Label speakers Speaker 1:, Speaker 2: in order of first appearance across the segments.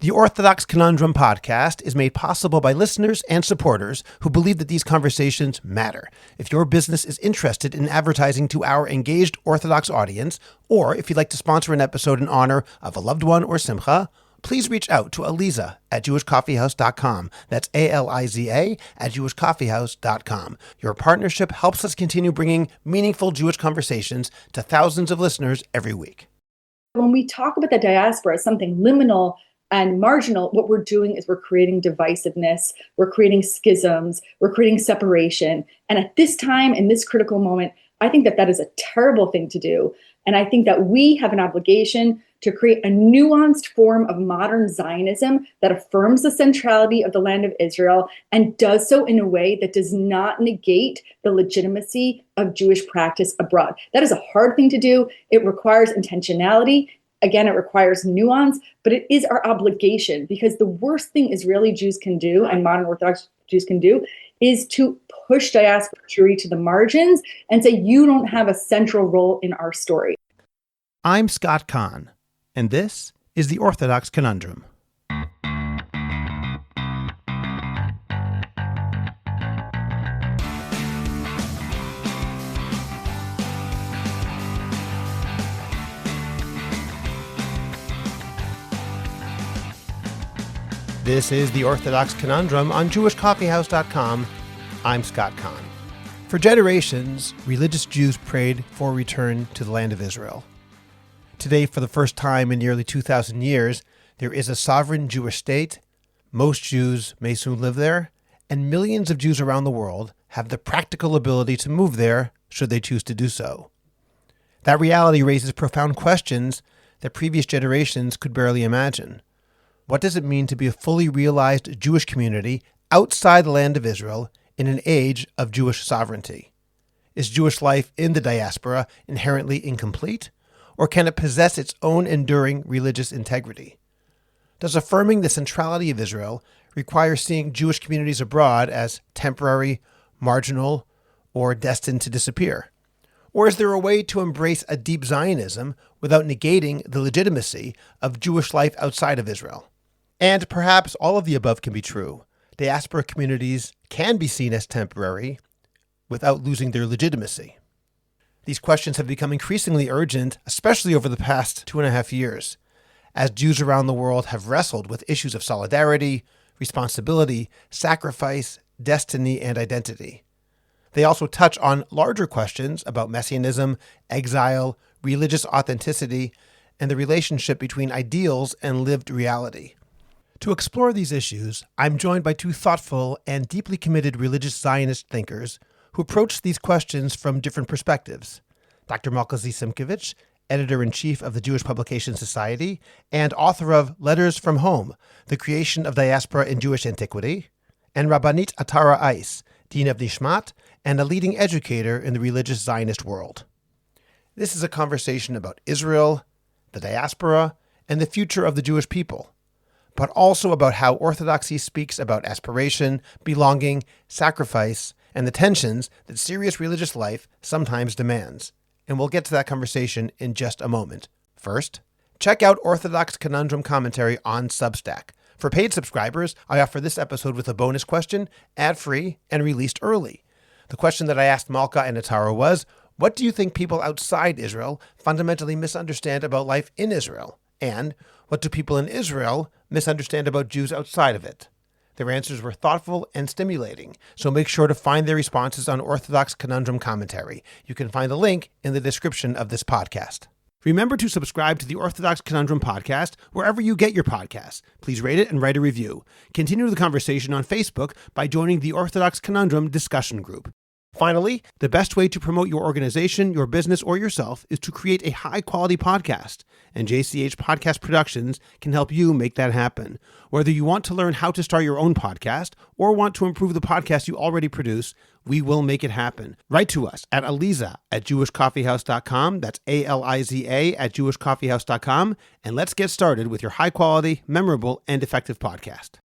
Speaker 1: The Orthodox Conundrum podcast is made possible by listeners and supporters who believe that these conversations matter. If your business is interested in advertising to our engaged Orthodox audience, or if you'd like to sponsor an episode in honor of a loved one or simcha, please reach out to Aliza at jewishcoffeehouse.com. That's ALIZA at jewishcoffeehouse.com. Your partnership helps us continue bringing meaningful Jewish conversations to thousands of listeners every week.
Speaker 2: When we talk about the diaspora as something liminal and marginal, what we're doing is we're creating divisiveness, we're creating schisms, we're creating separation. And at this time, in this critical moment, I think that is a terrible thing to do. And I think that we have an obligation to create a nuanced form of modern Zionism that affirms the centrality of the land of Israel and does so in a way that does not negate the legitimacy of Jewish practice abroad. That is a hard thing to do. It requires intentionality. Again, it requires nuance, but it is our obligation, because the worst thing Israeli Jews can do and modern Orthodox Jews can do is to push diaspora Jewry to the margins and say, you don't have a central role in our story.
Speaker 1: I'm Scott Kahn, and this is the Orthodox Conundrum. This is the Orthodox Conundrum on jewishcoffeehouse.com. I'm Scott Kahn. For generations, religious Jews prayed for return to the land of Israel. Today, for the first time in nearly 2,000 years, there is a sovereign Jewish state. Most Jews may soon live there, and millions of Jews around the world have the practical ability to move there should they choose to do so. That reality raises profound questions that previous generations could barely imagine. What does it mean to be a fully realized Jewish community outside the land of Israel in an age of Jewish sovereignty? Is Jewish life in the diaspora inherently incomplete, or can it possess its own enduring religious integrity? Does affirming the centrality of Israel require seeing Jewish communities abroad as temporary, marginal, or destined to disappear? Or is there a way to embrace a deep Zionism without negating the legitimacy of Jewish life outside of Israel? And perhaps all of the above can be true. Diaspora communities can be seen as temporary without losing their legitimacy. These questions have become increasingly urgent, especially over the past 2.5 years, as Jews around the world have wrestled with issues of solidarity, responsibility, sacrifice, destiny, and identity. They also touch on larger questions about messianism, exile, religious authenticity, and the relationship between ideals and lived reality. To explore these issues, I'm joined by two thoughtful and deeply committed religious Zionist thinkers who approach these questions from different perspectives. Dr. Malka Simkovich, editor-in-chief of the Jewish Publication Society and author of Letters from Home, The Creation of Diaspora in Jewish Antiquity, and Rabbanit Atara Eis, Dean of Nishmat and a leading educator in the religious Zionist world. This is a conversation about Israel, the diaspora, and the future of the Jewish people, but also about how Orthodoxy speaks about aspiration, belonging, sacrifice, and the tensions that serious religious life sometimes demands. And we'll get to that conversation in just a moment. First, check out Orthodox Conundrum commentary on Substack. For paid subscribers, I offer this episode with a bonus question, ad-free, and released early. The question that I asked Malka and Atara was, what do you think people outside Israel fundamentally misunderstand about life in Israel? And what do people in Israel misunderstand about Jews outside of it? Their answers were thoughtful and stimulating, so make sure to find their responses on Orthodox Conundrum commentary. You can find the link in the description of this podcast. Remember to subscribe to the Orthodox Conundrum podcast wherever you get your podcasts. Please rate it and write a review. Continue the conversation on Facebook by joining the Orthodox Conundrum discussion group. Finally, the best way to promote your organization, your business, or yourself is to create a high-quality podcast, and JCH Podcast Productions can help you make that happen. Whether you want to learn how to start your own podcast or want to improve the podcast you already produce, we will make it happen. Write to us at Aliza at jewishcoffeehouse.com. That's ALIZA at jewishcoffeehouse.com. And let's get started with your high-quality, memorable, and effective podcast.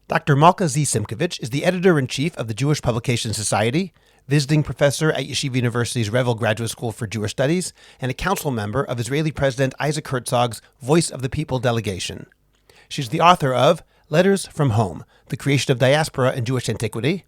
Speaker 1: Dr. Malka Simkovich is the editor-in-chief of the Jewish Publication Society, visiting professor at Yeshiva University's Revel Graduate School for Jewish Studies, and a council member of Israeli President Isaac Herzog's Voice of the People delegation. She's the author of Letters from Home, The Creation of Diaspora in Jewish Antiquity,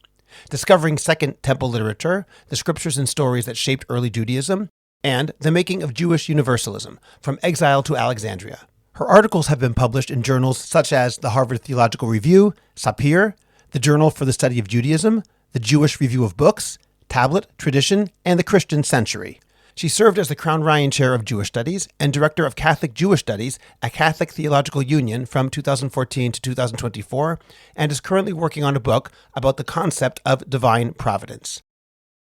Speaker 1: Discovering Second Temple Literature, The Scriptures and Stories That Shaped Early Judaism, and The Making of Jewish Universalism, From Exile to Alexandria. Her articles have been published in journals such as the Harvard Theological Review, Sapir, the Journal for the Study of Judaism, the Jewish Review of Books, Tablet, Tradition, and the Christian Century. She served as the Crown Ryan Chair of Jewish Studies and Director of Catholic Jewish Studies at Catholic Theological Union from 2014 to 2024, and is currently working on a book about the concept of divine providence.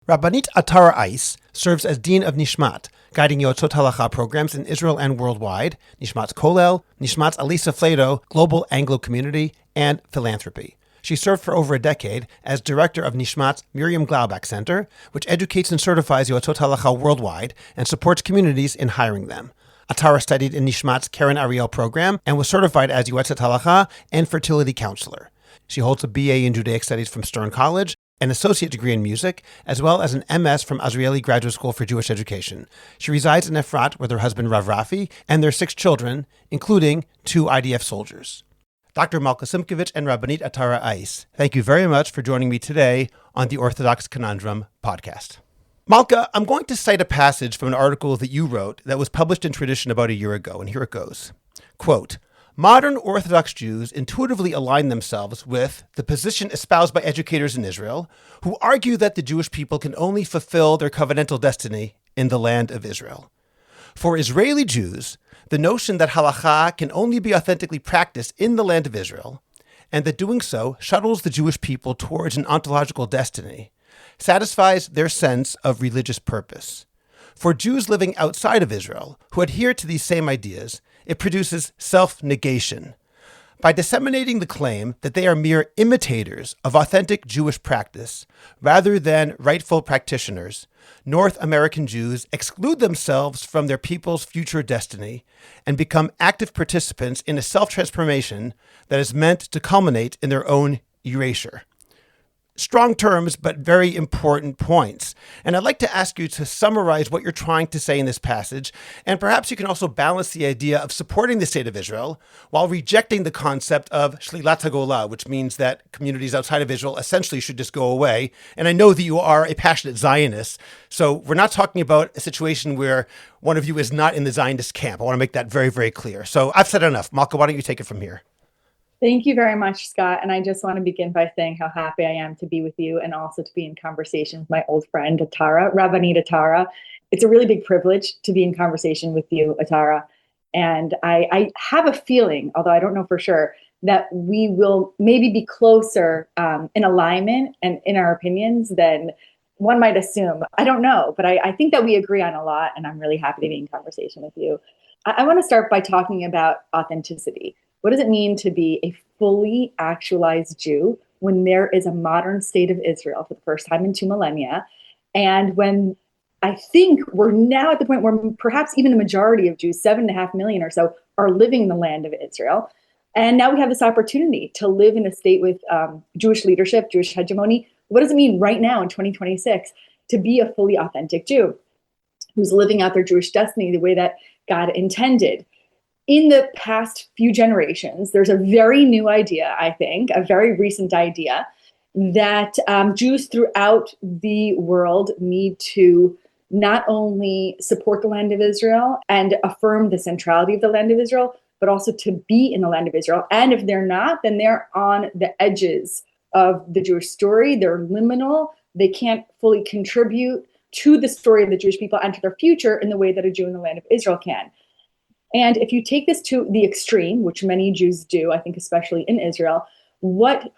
Speaker 1: Rabbanit Atara Eis serves as Dean of Nishmat, guiding Yotzot Halacha programs in Israel and worldwide, Nishmat's Kollel, Nishmat's Alisa Fledo, Global Anglo Community, and Philanthropy. She served for over a decade as director of Nishmat's Miriam Glaubach Center, which educates and certifies Yotzot Halacha worldwide and supports communities in hiring them. Atara studied in Nishmat's Karen Ariel program and was certified as Yotzot Halacha and fertility counselor. She holds a BA in Judaic Studies from Stern College, an associate degree in music, as well as an MS from Azrieli Graduate School for Jewish Education. She resides in Efrat with her husband Rav Rafi and their 6 children, including 2 IDF soldiers. Dr. Malka Simkovich and Rabbanit Atara Eis, thank you very much for joining me today on the Orthodox Conundrum podcast. Malka, I'm going to cite a passage from an article that you wrote that was published in Tradition about a year ago, and here it goes. Quote, modern Orthodox Jews intuitively align themselves with the position espoused by educators in Israel, who argue that the Jewish people can only fulfill their covenantal destiny in the land of Israel. For Israeli Jews, the notion that halakha can only be authentically practiced in the land of Israel, and that doing so shuttles the Jewish people towards an ontological destiny, satisfies their sense of religious purpose. For Jews living outside of Israel, who adhere to these same ideas, it produces self-negation. By disseminating the claim that they are mere imitators of authentic Jewish practice, rather than rightful practitioners, North American Jews exclude themselves from their people's future destiny and become active participants in a self-transformation that is meant to culminate in their own erasure. Strong terms, but very important points. And I'd like to ask you to summarize what you're trying to say in this passage, and perhaps you can also balance the idea of supporting the state of Israel while rejecting the concept of shlilat hagolah, which means that communities outside of Israel essentially should just go away. And I know that you are a passionate Zionist, so we're not talking about a situation where one of you is not in the Zionist camp. I want to make that very, very clear. So I've said enough. Malka, why don't you take it from here?
Speaker 2: Thank you very much, Scott. And I just want to begin by saying how happy I am to be with you and also to be in conversation with my old friend, Atara, Rabbanit Atara. It's a really big privilege to be in conversation with you, Atara. And I have a feeling, although I don't know for sure, that we will maybe be closer in alignment and in our opinions than one might assume. I don't know, but I think that we agree on a lot, and I'm really happy to be in conversation with you. I want to start by talking about authenticity. What does it mean to be a fully actualized Jew when there is a modern state of Israel for the first time in 2 millennia? And when I think we're now at the point where perhaps even a majority of Jews, 7.5 million or so, are living in the land of Israel. And now we have this opportunity to live in a state with Jewish leadership, Jewish hegemony. What does it mean right now in 2026 to be a fully authentic Jew who's living out their Jewish destiny the way that God intended? In the past few generations, there's a very new idea, I think, a very recent idea, that Jews throughout the world need to not only support the land of Israel and affirm the centrality of the land of Israel, but also to be in the land of Israel. And if they're not, then they're on the edges of the Jewish story. They're liminal. They can't fully contribute to the story of the Jewish people and to their future in the way that a Jew in the land of Israel can. And if you take this to the extreme, which many Jews do, I think especially in Israel, what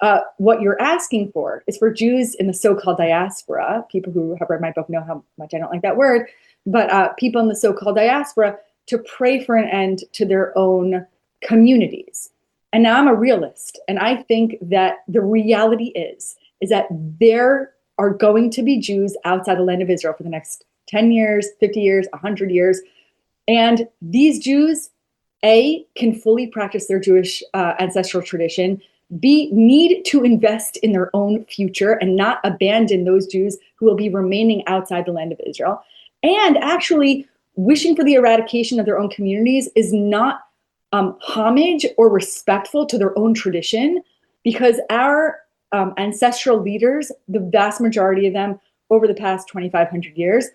Speaker 2: you're asking for is for Jews in the so-called diaspora, people who have read my book know how much I don't like that word, but people in the so-called diaspora to pray for an end to their own communities. And now I'm a realist, and I think that the reality is that there are going to be Jews outside the land of Israel for the next 10 years, 50 years, 100 years. And these Jews, A, can fully practice their Jewish ancestral tradition, B, need to invest in their own future and not abandon those Jews who will be remaining outside the land of Israel. And actually, wishing for the eradication of their own communities is not homage or respectful to their own tradition, because our ancestral leaders, the vast majority of them over the past 2,500 years,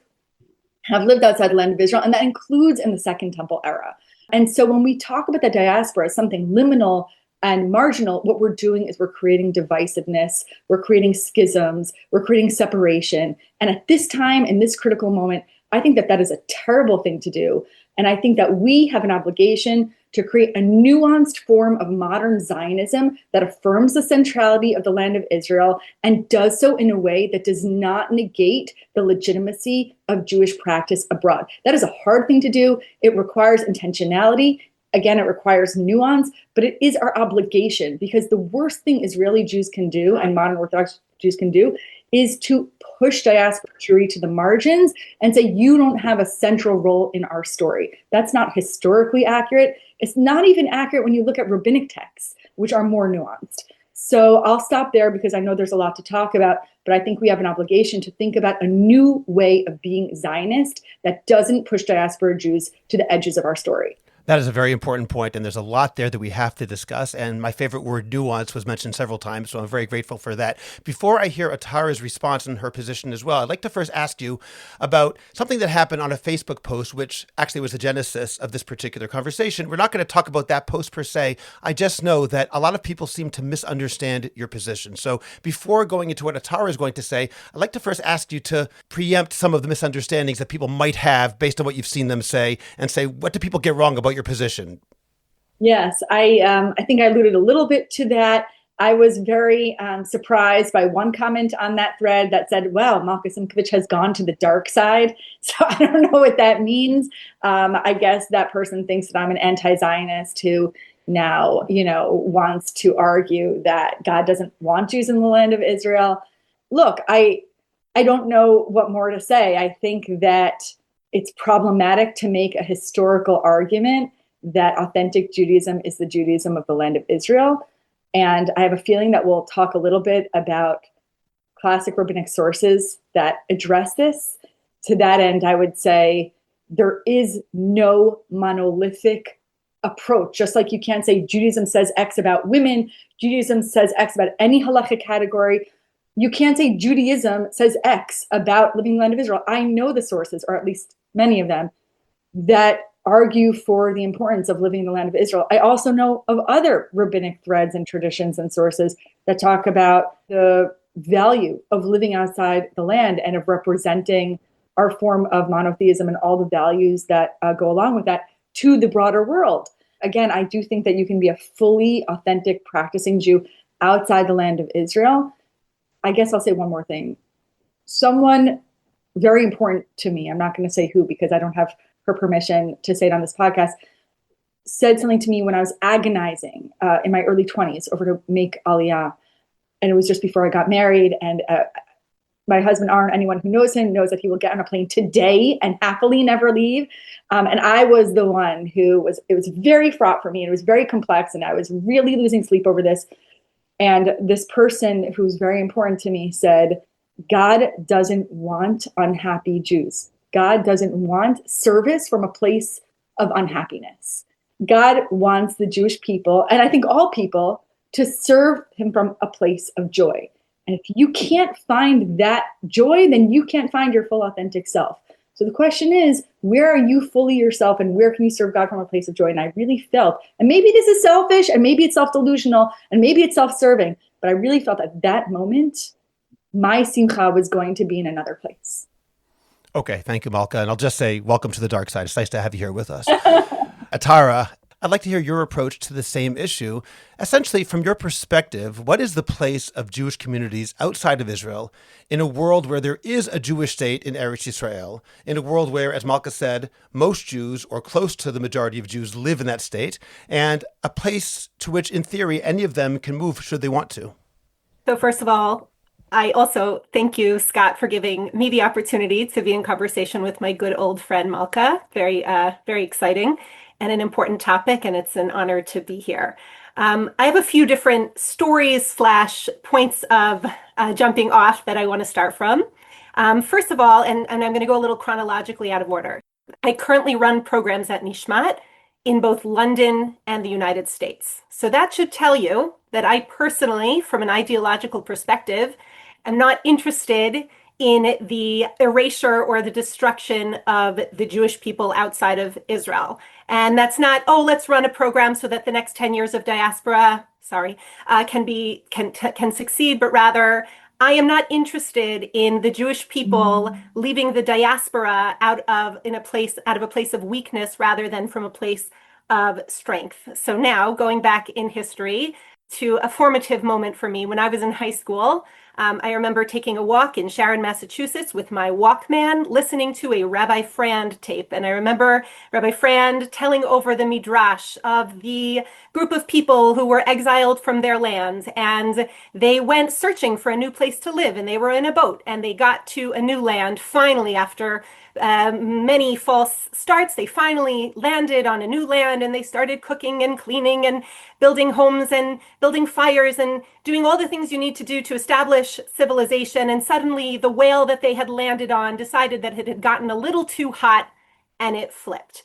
Speaker 2: have lived outside the land of Israel, and that includes in the Second Temple era. And so when we talk about the diaspora as something liminal and marginal, what we're doing is we're creating divisiveness, we're creating schisms, we're creating separation. And at this time, in this critical moment, I think that that is a terrible thing to do. And I think that we have an obligation to create a nuanced form of modern Zionism that affirms the centrality of the land of Israel and does so in a way that does not negate the legitimacy of Jewish practice abroad. That is a hard thing to do. It requires intentionality. Again, it requires nuance, but it is our obligation, because the worst thing Israeli Jews can do and modern Orthodox Jews can do is to push diaspora Jewry to the margins and say, you don't have a central role in our story. That's not historically accurate. It's not even accurate when you look at rabbinic texts, which are more nuanced. So I'll stop there because I know there's a lot to talk about, but I think we have an obligation to think about a new way of being Zionist that doesn't push diaspora Jews to the edges of our story.
Speaker 1: That is a very important point, and there's a lot there that we have to discuss. And my favorite word, nuance, was mentioned several times, so I'm very grateful for that. Before I hear Atara's response and her position as well, I'd like to first ask you about something that happened on a Facebook post, which actually was the genesis of this particular conversation. We're not going to talk about that post per se. I just know that a lot of people seem to misunderstand your position. So before going into what Atara is going to say, I'd like to first ask you to preempt some of the misunderstandings that people might have based on what you've seen them say, and say, what do people get wrong about your position?
Speaker 2: Yes, I think I alluded a little bit to that. I was very surprised by one comment on that thread that said, well, Malka Simkovich has gone to the dark side. So I don't know what that means. I guess that person thinks that I'm an anti-Zionist who now, wants to argue that God doesn't want Jews in the land of Israel. Look, I don't know what more to say. I think that it's problematic to make a historical argument that authentic Judaism is the Judaism of the land of Israel. And I have a feeling that we'll talk a little bit about classic rabbinic sources that address this. To that end, I would say there is no monolithic approach. Just like you can't say Judaism says X about women, Judaism says X about any halachic category. You can't say Judaism says X about living in the land of Israel. I know the sources, or at least many of them, that argue for the importance of living in the land of Israel. I also know of other rabbinic threads and traditions and sources that talk about the value of living outside the land and of representing our form of monotheism and all the values that go along with that to the broader world. Again, I do think that you can be a fully authentic practicing Jew outside the land of Israel. I guess I'll say one more thing. Someone very important to me, I'm not going to say who because I don't have her permission to say it on this podcast, said something to me when I was agonizing in my early 20s over to make Aliyah. And it was just before I got married. And my husband, Aaron, anyone who knows him knows that he will get on a plane today and happily never leave. And I was the one it was very fraught for me. And it was very complex. And I was really losing sleep over this. And this person who's very important to me said, God doesn't want unhappy Jews. God doesn't want service from a place of unhappiness. God wants the Jewish people, and I think all people, to serve him from a place of joy. And if you can't find that joy, then you can't find your full authentic self. So the question is, where are you fully yourself and where can you serve God from a place of joy? And I really felt, and maybe this is selfish and maybe it's self-delusional and maybe it's self-serving, but I really felt at that moment, my simcha was going to be in another place.
Speaker 1: Okay, thank you, Malka. And I'll just say, welcome to the dark side. It's nice to have you here with us. Atara, I'd like to hear your approach to the same issue. Essentially, from your perspective, what is the place of Jewish communities outside of Israel in a world where there is a Jewish state in Eretz Yisrael, in a world where, as Malka said, most Jews, or close to the majority of Jews, live in that state, and a place to which, in theory, any of them can move should they want to?
Speaker 3: So first of all, I also thank you, Scott, for giving me the opportunity to be in conversation with my good old friend, Malka. Very exciting and an important topic, and it's an honor to be here. I have a few different stories / points of jumping off that I want to start from. First of all, and I'm going to go a little chronologically out of order. I currently run programs at Nishmat in both London and the United States. So that should tell you that I personally, from an ideological perspective, am not interested in the erasure or the destruction of the Jewish people outside of Israel. And that's not, oh, let's run a program so that the next 10 years of diaspora, can succeed, but rather I am not interested in the Jewish people leaving the diaspora out of a place of weakness rather than from a place of strength. So now going back in history to a formative moment for me when I was in high school. I remember taking a walk in Sharon, Massachusetts with my Walkman, listening to a Rabbi Frand tape. And I remember Rabbi Frand telling over the midrash of the group of people who were exiled from their lands. And they went searching for a new place to live. And they were in a boat. And they got to a new land finally after many false starts. They finally landed on a new land and they started cooking and cleaning and building homes and building fires and doing all the things you need to do to establish civilization. And suddenly the whale that they had landed on decided that it had gotten a little too hot and it flipped.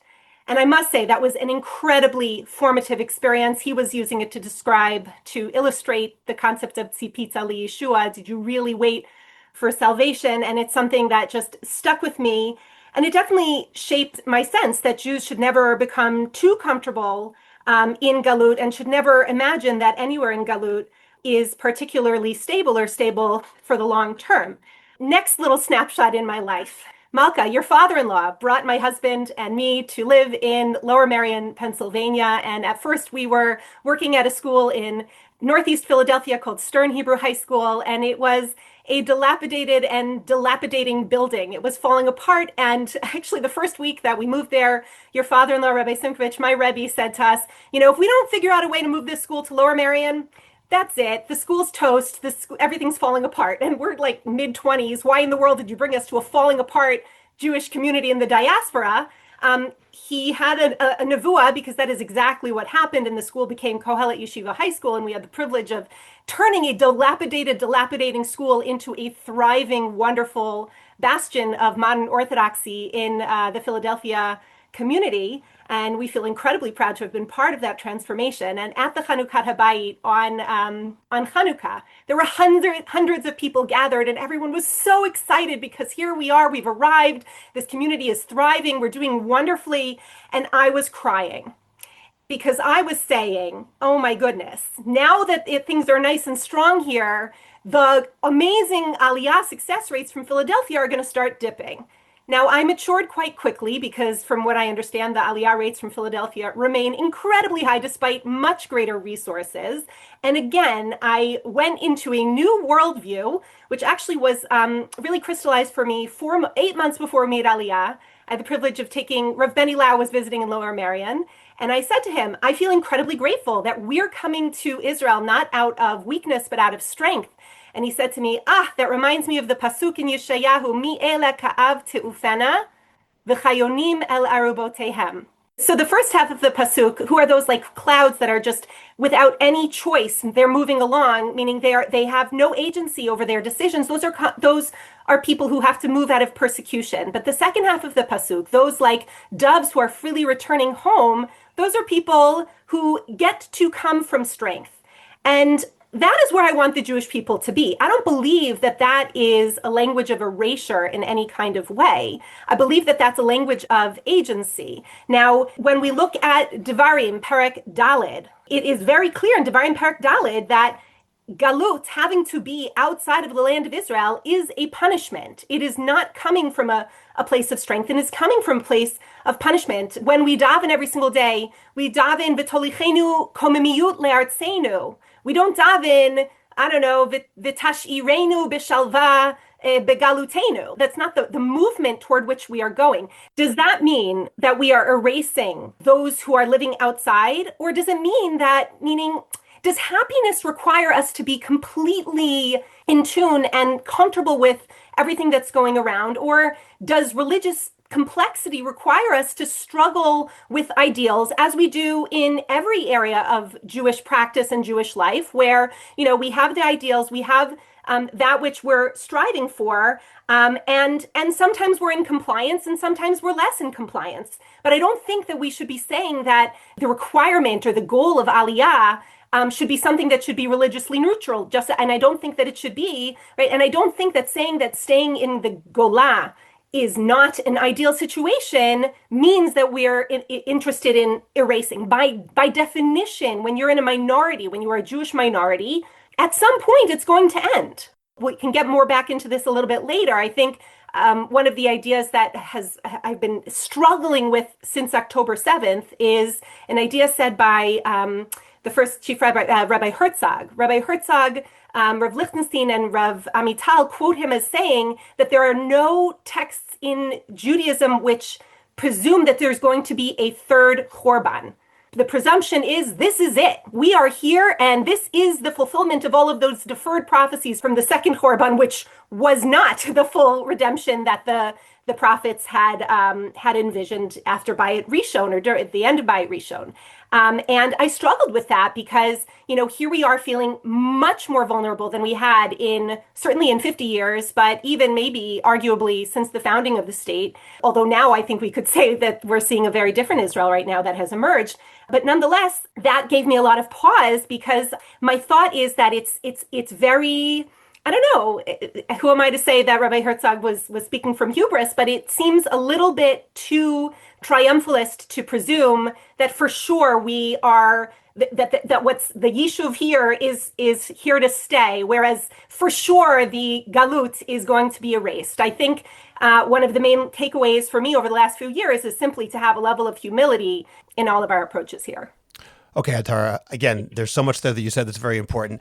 Speaker 3: And I must say that was an incredibly formative experience. He was using it to illustrate the concept of tzipitza liyeshua. Did you really wait for salvation? And it's something that just stuck with me. And it definitely shaped my sense that Jews should never become too comfortable in Galut and should never imagine that anywhere in Galut is particularly stable or stable for the long term. Next little snapshot in my life. Malka, your father-in-law, brought my husband and me to live in Lower Merion, Pennsylvania. And at first we were working at a school in Northeast Philadelphia called Stern Hebrew High School. And it was a dilapidated and dilapidating building. It was falling apart. And actually the first week that we moved there, your father-in-law, Rabbi Simkovich, my Rebbe, said to us, if we don't figure out a way to move this school to Lower Merion, that's it. The school's toast. Everything's falling apart. And we're like mid-20s. Why in the world did you bring us to a falling apart Jewish community in the diaspora? He had a nevuah, because that is exactly what happened. And the school became Kohelet Yeshiva High School. And we had the privilege of turning a dilapidating school into a thriving, wonderful bastion of modern Orthodoxy in the Philadelphia community. And we feel incredibly proud to have been part of that transformation. And at the Chanukah Habayit on Chanukah, there were hundreds of people gathered, and everyone was so excited because here we are, we've arrived, this community is thriving, we're doing wonderfully. And I was crying because I was saying, oh my goodness, now that things are nice and strong here, the amazing Aliyah success rates from Philadelphia are going to start dipping. Now, I matured quite quickly because from what I understand, the Aliyah rates from Philadelphia remain incredibly high despite much greater resources. And again, I went into a new worldview, which actually was really crystallized for me 8 months before we made Aliyah. I had the privilege of Rav Benny Lau was visiting in Lower Merion. And I said to him, I feel incredibly grateful that we're coming to Israel not out of weakness, but out of strength. And he said to me, that reminds me of the pasuk in Yeshayahu, mi ele ka'av te'ufena, v'chayonim el arubotehem. So the first half of the pasuk, who are those like clouds that are just without any choice, they're moving along, meaning they have no agency over their decisions. Those are people who have to move out of persecution. But the second half of the pasuk, those like doves who are freely returning home, those are people who get to come from strength. And that is where I want the Jewish people to be. I don't believe that that is a language of erasure in any kind of way. I believe that that's a language of agency. Now, when we look at Devarim, Perek Daled, it is very clear in Devarim, Perek Daled, that Galut, having to be outside of the land of Israel, is a punishment. It is not coming from a place of strength, and is coming from a place of punishment. When we daven every single day, we daven v'tolichenu komemiyut le'artzeinu. We don't daven, v'tashirenu b'shalva begalutenu. That's not the movement toward which we are going. Does that mean that we are erasing those who are living outside? Or does it mean does happiness require us to be completely in tune and comfortable with everything that's going around? Or does religious complexity require us to struggle with ideals, as we do in every area of Jewish practice and Jewish life, where, we have the ideals, we have that which we're striving for, and sometimes we're in compliance and sometimes we're less in compliance. But I don't think that we should be saying that the requirement or the goal of Aliyah should be something that should be religiously neutral. And I don't think that it should be, right? And I don't think that saying that staying in the Gola is not an ideal situation means that we're interested in erasing. By definition, when you're in a minority, when you are a Jewish minority, at some point it's going to end. We can get more back into this a little bit later. I think one of the ideas that I've been struggling with since October 7th is an idea said by the first chief rabbi, Rabbi Herzog. Rabbi Herzog, Rav Lichtenstein and Rav Amital quote him as saying that there are no texts in Judaism which presume that there's going to be a third Korban. The presumption is this is it. We are here, and this is the fulfillment of all of those deferred prophecies from the second Korban, which was not the full redemption that the prophets had envisioned after Bayit Rishon, or at the end of Bayit Rishon. And I struggled with that because, here we are feeling much more vulnerable than we had certainly in 50 years, but even maybe arguably since the founding of the state. Although now I think we could say that we're seeing a very different Israel right now that has emerged. But nonetheless, that gave me a lot of pause because my thought is that it's very, I don't know, who am I to say that Rabbi Herzog was speaking from hubris, but it seems a little bit too triumphalist to presume that for sure we are, that what's the Yishuv here is here to stay, whereas for sure the Galut is going to be erased. I think one of the main takeaways for me over the last few years is simply to have a level of humility in all of our approaches here.
Speaker 1: Okay, Atara, again, there's so much there that you said that's very important.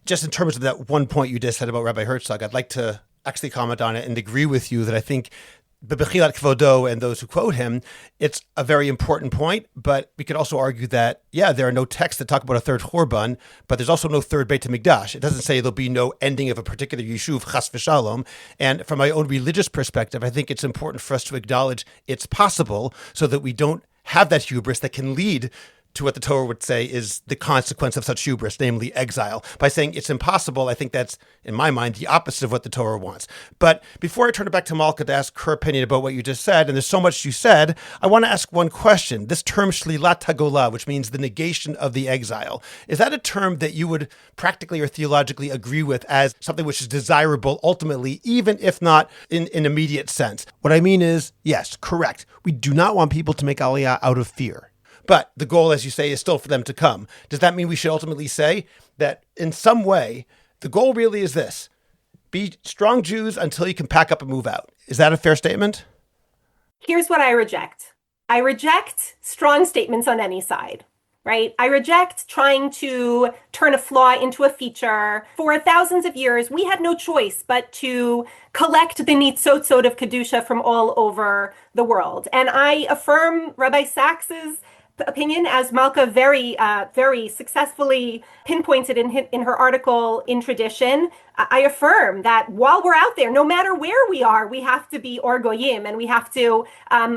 Speaker 1: Just in terms of that one point you just said about Rabbi Herzog, I'd like to actually comment on it and agree with you that I think Bebechilat Kvodo and those who quote him, it's a very important point, but we could also argue that, there are no texts that talk about a third Chorban, but there's also no third Beit HaMikdash. It doesn't say there'll be no ending of a particular Yishuv, Chas v'Shalom. And from my own religious perspective, I think it's important for us to acknowledge it's possible so that we don't have that hubris that can lead to what the Torah would say is the consequence of such hubris, namely exile. By saying it's impossible, I think that's, in my mind, the opposite of what the Torah wants. But before I turn it back to Malka to ask her opinion about what you just said, and there's so much you said, I want to ask one question. This term shlilat hagola, which means the negation of the exile, is that a term that you would practically or theologically agree with as something which is desirable ultimately, even if not in an immediate sense? What I mean is, yes, correct. We do not want people to make Aliyah out of fear. But the goal, as you say, is still for them to come. Does that mean we should ultimately say that in some way, the goal really is this: be strong Jews until you can pack up and move out? Is that a fair statement?
Speaker 3: Here's what I reject. I reject strong statements on any side, right? I reject trying to turn a flaw into a feature. For thousands of years, we had no choice but to collect the nitzotzot of Kedusha from all over the world. And I affirm Rabbi Sacks's opinion, as Malka very successfully pinpointed in her article in Tradition. I affirm that while we're out there, no matter where we are, we have to be orgoyim, and we have to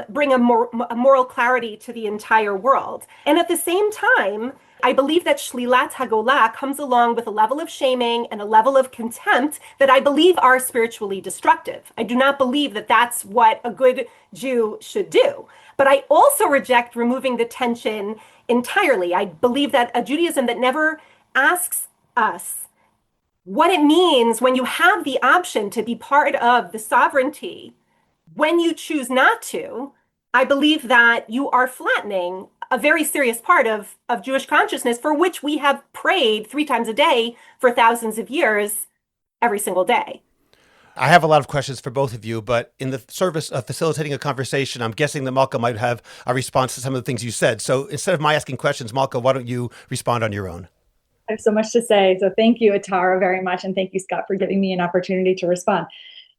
Speaker 3: bring a moral clarity to the entire world. And at the same time, I believe that Shlilat Hagolah comes along with a level of shaming and a level of contempt that I believe are spiritually destructive. I do not believe that that's what a good Jew should do. But I also reject removing the tension entirely. I believe that a Judaism that never asks us what it means when you have the option to be part of the sovereignty, when you choose not to, I believe that you are flattening a very serious part of Jewish consciousness for which we have prayed 3 times a day for thousands of years, every single day.
Speaker 1: I have a lot of questions for both of you, but in the service of facilitating a conversation, I'm guessing that Malka might have a response to some of the things you said. So instead of my asking questions, Malka, why don't you respond on your own?
Speaker 2: I have so much to say. So thank you, Atara, very much. And thank you, Scott, for giving me an opportunity to respond.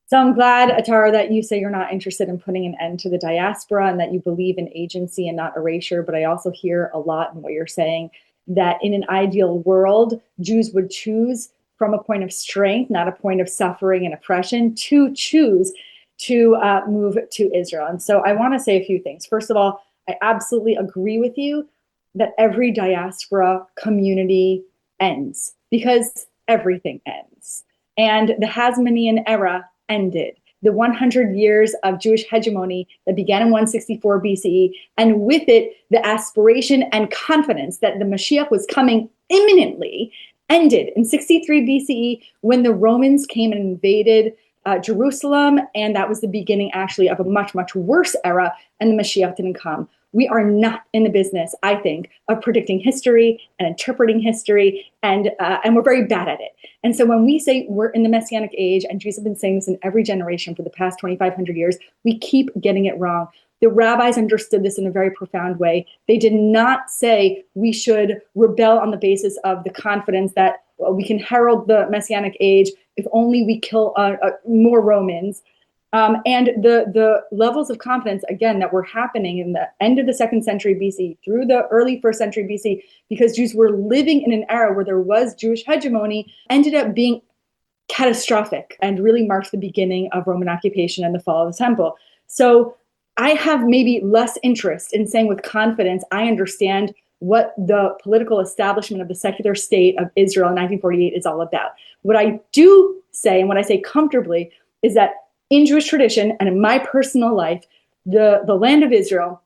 Speaker 2: So I'm glad, Atara, that you say you're not interested in putting an end to the diaspora and that you believe in agency and not erasure. But I also hear a lot in what you're saying that in an ideal world, Jews would choose from a point of strength, not a point of suffering and oppression, to choose to move to Israel. And so I want to say a few things. First of all, I absolutely agree with you that every diaspora community ends because everything ends. And the Hasmonean era ended. The 100 years of Jewish hegemony that began in 164 BCE, and with it, the aspiration and confidence that the Mashiach was coming imminently, ended in 63 BCE when the Romans came and invaded Jerusalem, and that was the beginning actually of a much, much worse era, and the Mashiach didn't come. We are not in the business, I think, of predicting history and interpreting history, and we're very bad at it. And so when we say we're in the Messianic age, and Jesus has been saying this in every generation for the past 2,500 years, we keep getting it wrong. The rabbis understood this in a very profound way. They did not say we should rebel on the basis of the confidence that we can herald the Messianic age if only we kill more Romans. And the levels of confidence, again, that were happening in the end of the 2nd century BC through the early 1st century BC, because Jews were living in an era where there was Jewish hegemony, ended up being catastrophic and really marked the beginning of Roman occupation and the fall of the temple. So I have maybe less interest in saying with confidence, I understand what the political establishment of the secular state of Israel in 1948 is all about. What I do say, and what I say comfortably, is that in Jewish tradition and in my personal life, the land of Israel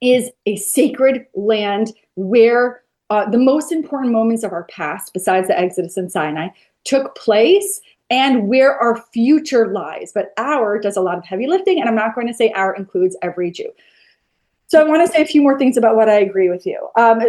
Speaker 2: is a sacred land where the most important moments of our past, besides the Exodus and Sinai, took place, and where our future lies. But our does a lot of heavy lifting, and I'm not going to say our includes every Jew. So I want to say a few more things about what I agree with you. I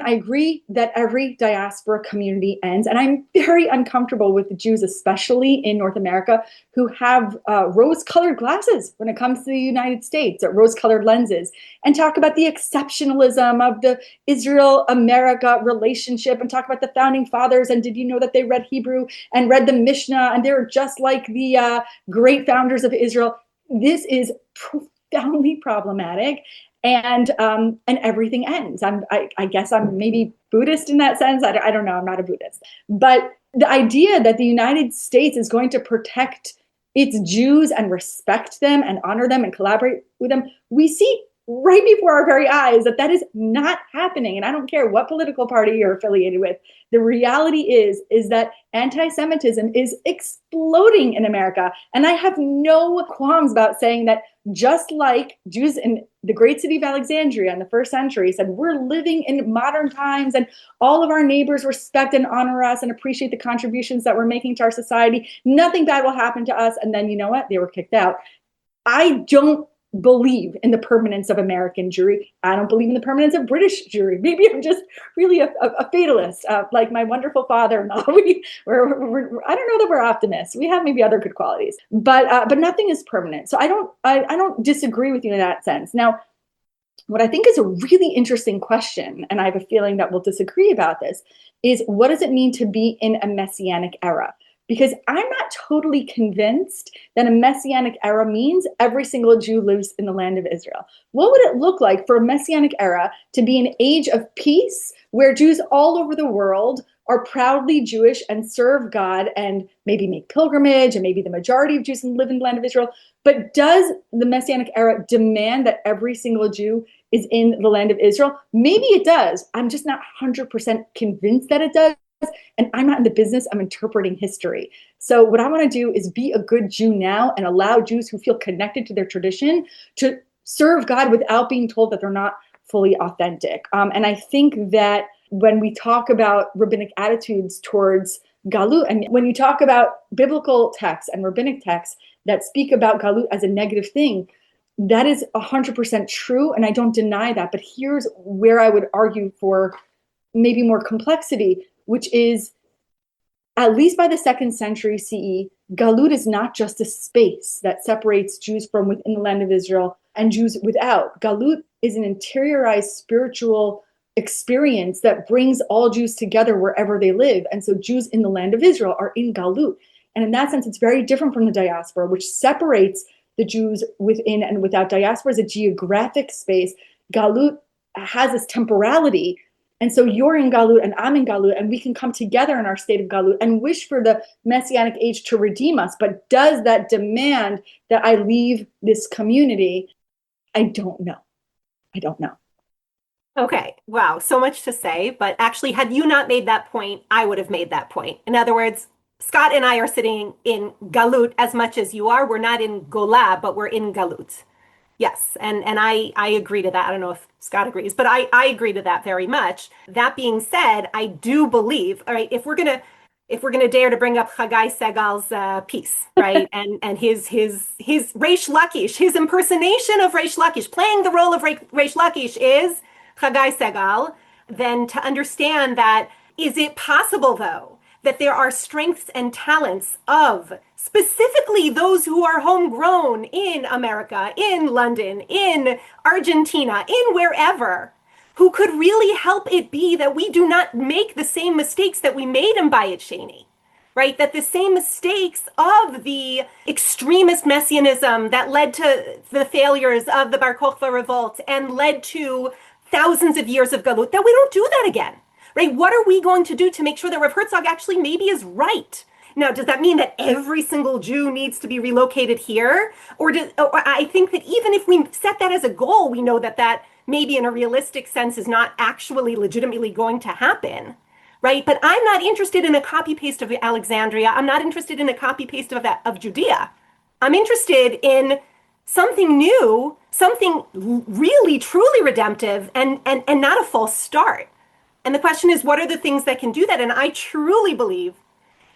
Speaker 2: agree that every diaspora community ends, and I'm very uncomfortable with the Jews, especially in North America, who have rose-colored glasses when it comes to the United States, or rose-colored lenses, and talk about the exceptionalism of the Israel-America relationship, and talk about the founding fathers, and did you know that they read Hebrew and read the Mishnah, and they're just like the great founders of Israel. This is profoundly problematic, and everything ends. I guess I'm maybe Buddhist in that sense. I don't know. I'm not a Buddhist, but the idea that the United States is going to protect its Jews and respect them and honor them and collaborate with them, we see right before our very eyes that is not happening. And I don't care what political party you're affiliated with. The reality is that anti-Semitism is exploding in America. And I have no qualms about saying that just like Jews in the great city of Alexandria in the 1st century said, we're living in modern times and all of our neighbors respect and honor us and appreciate the contributions that we're making to our society. Nothing bad will happen to us. And then you know what? They were kicked out. I don't believe in the permanence of American Jewry. I don't believe in the permanence of British Jewry. Maybe I'm just really a fatalist, like my wonderful father-in-law. I don't know that we're optimists. We have maybe other good qualities, but nothing is permanent. So I don't disagree with you in that sense. Now, what I think is a really interesting question, and I have a feeling that we'll disagree about this, is what does it mean to be in a messianic era? Because I'm not totally convinced that a messianic era means every single Jew lives in the land of Israel. What would it look like for a messianic era to be an age of peace where Jews all over the world are proudly Jewish and serve God and maybe make pilgrimage, and maybe the majority of Jews live in the land of Israel? But does the messianic era demand that every single Jew is in the land of Israel? Maybe it does. I'm just not 100% convinced that it does. And I'm not in the business of interpreting history. So what I want to do is be a good Jew now and allow Jews who feel connected to their tradition to serve God without being told that they're not fully authentic. And I think that when we talk about rabbinic attitudes towards Galut, and when you talk about biblical texts and rabbinic texts that speak about Galut as a negative thing, that is 100% true. And I don't deny that. But here's where I would argue for maybe more complexity, which is, at least by the 2nd century CE, Galut is not just a space that separates Jews from within the land of Israel and Jews without. Galut is an interiorized spiritual experience that brings all Jews together wherever they live. And so Jews in the land of Israel are in Galut. And in that sense, it's very different from the diaspora, which separates the Jews within and without. Diaspora is a geographic space. Galut has this temporality And so you're in Galut and I'm in Galut, and we can come together in our state of Galut and wish for the Messianic age to redeem us. But does that demand that I leave this community? I don't know. I don't know.
Speaker 3: Okay, wow, so much to say, but actually, had you not made that point, I would have made that point. In other words, Scott and I are sitting in Galut as much as you are. We're not in Gola, but we're in Galut. Yes, and I agree to that. I don't know if Scott agrees, but I agree to that very much. That being said, I do believe, all right, if we're gonna dare to bring up Chagai Segal's piece, right, and his Reish Lakish, his impersonation of Reish Lakish, playing the role of Reish Lakish is Chagai Segal, then to understand that, is it possible though that there are strengths and talents of specifically those who are homegrown in America, in London, in Argentina, in wherever, who could really help it be that we do not make the same mistakes that we made in Bayit Sheni, right? That the same mistakes of the extremist messianism that led to the failures of the Bar Kokhba revolt and led to thousands of years of Galut, that we don't do that again, right? What are we going to do to make sure that Rav Herzog actually maybe is right? Now, does that mean that every single Jew needs to be relocated here? Or I think that even if we set that as a goal, we know that that maybe in a realistic sense is not actually legitimately going to happen, right? But I'm not interested in a copy paste of Alexandria. I'm not interested in a copy paste of Judea. I'm interested in something new, something really, truly redemptive, and not a false start. And the question is, what are the things that can do that? And I truly believe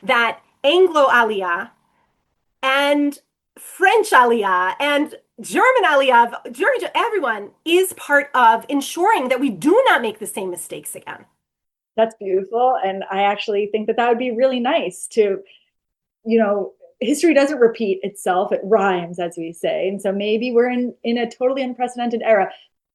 Speaker 3: that Anglo Aliyah and French Aliyah and German Aliyah, Georgia, everyone is part of ensuring that we do not make the same mistakes again.
Speaker 2: That's beautiful. And I actually think that that would be really nice to, history doesn't repeat itself, it rhymes, as we say. And so maybe we're in a totally unprecedented era.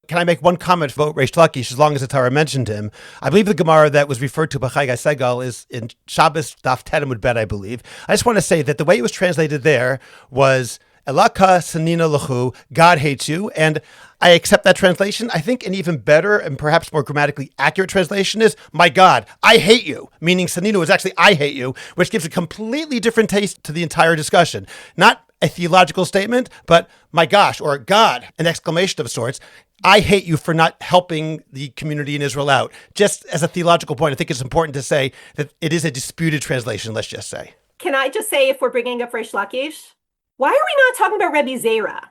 Speaker 1: Can I make one comment about Reish Lakish, as long as the Torah mentioned him? I believe the Gemara that was referred to by Chagai Segal is in Shabbos Daf Tenemud Bet, I believe. I just want to say that the way it was translated there was Elaka Sanina Lahu, God hates you. And I accept that translation. I think an even better and perhaps more grammatically accurate translation is, my God, I hate you. Meaning Sanino is actually, I hate you, which gives a completely different taste to the entire discussion. Not a theological statement, but my gosh, or God, an exclamation of sorts. I hate you for not helping the community in Israel out. Just as a theological point, I think it's important to say that it is a disputed translation, let's just say.
Speaker 3: Can I just say, if we're bringing up Reish Lakish, why are we not talking about Rebbe Zera?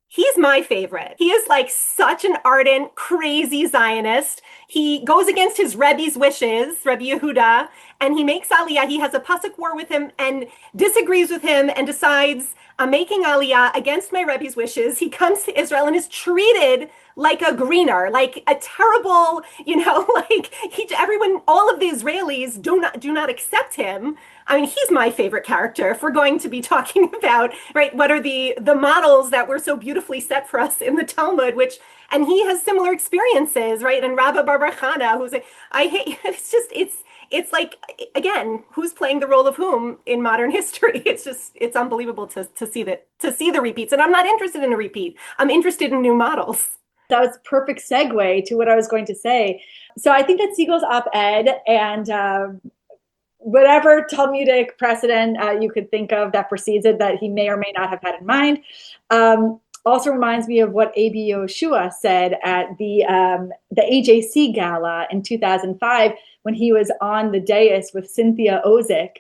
Speaker 3: He's my favorite. He is like such an ardent, crazy Zionist. He goes against his Rebbe's wishes, Rebbe Yehuda, and he makes Aliyah. He has a Pasuk war with him and disagrees with him and decides, I'm making Aliyah against my Rebbe's wishes. He comes to Israel and is treated like a greener, like a terrible, everyone, all of the Israelis do not accept him. I mean, he's my favorite character if we're going to be talking about, right, what are the models that were so beautifully set for us in the Talmud, and he has similar experiences, right? And Rabbi Bar Chana, who's I hate, it's like, again, who's playing the role of whom in modern history? It's unbelievable to see the repeats. And I'm not interested in a repeat. I'm interested in new models.
Speaker 2: That was a perfect segue to what I was going to say. So I think that Siegel's op-ed and whatever Talmudic precedent you could think of that precedes it that he may or may not have had in mind, also reminds me of what A.B. Yoshua said at the AJC Gala in 2005 when he was on the dais with Cynthia Ozick,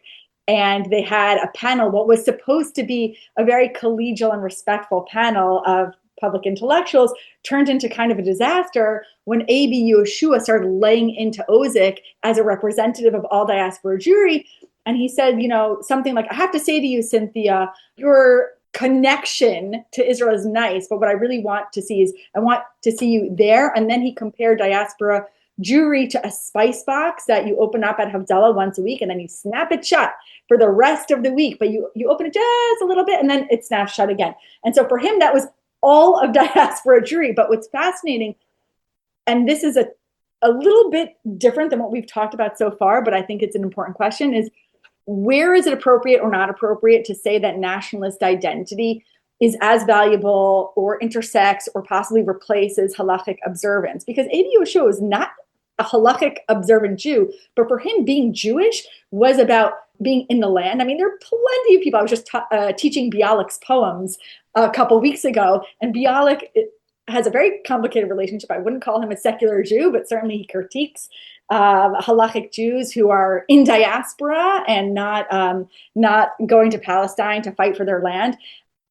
Speaker 2: and they had a panel, what was supposed to be a very collegial and respectful panel of public intellectuals, turned into kind of a disaster when A.B. Yoshua started laying into Ozick as a representative of all diaspora Jewry. And he said, something like, I have to say to you, Cynthia, your connection to Israel is nice, but what I really want to see is I want to see you there. And then he compared diaspora Jewry to a spice box that you open up at Havdalah once a week and then you snap it shut for the rest of the week. But you open it just a little bit and then it snaps shut again. And so for him, that was all of diaspora Jewry. But what's fascinating, and this is a little bit different than what we've talked about so far, but I think it's an important question, is where is it appropriate or not appropriate to say that nationalist identity is as valuable or intersects or possibly replaces halachic observance? Because A.B. Yoshua is not a halakhic observant Jew, but for him, being Jewish was about being in the land. I mean, there are plenty of people. I was just teaching Bialik's poems a couple weeks ago, and Bialik has a very complicated relationship. I wouldn't call him a secular Jew, but certainly he critiques halakhic Jews who are in diaspora and not going to Palestine to fight for their land.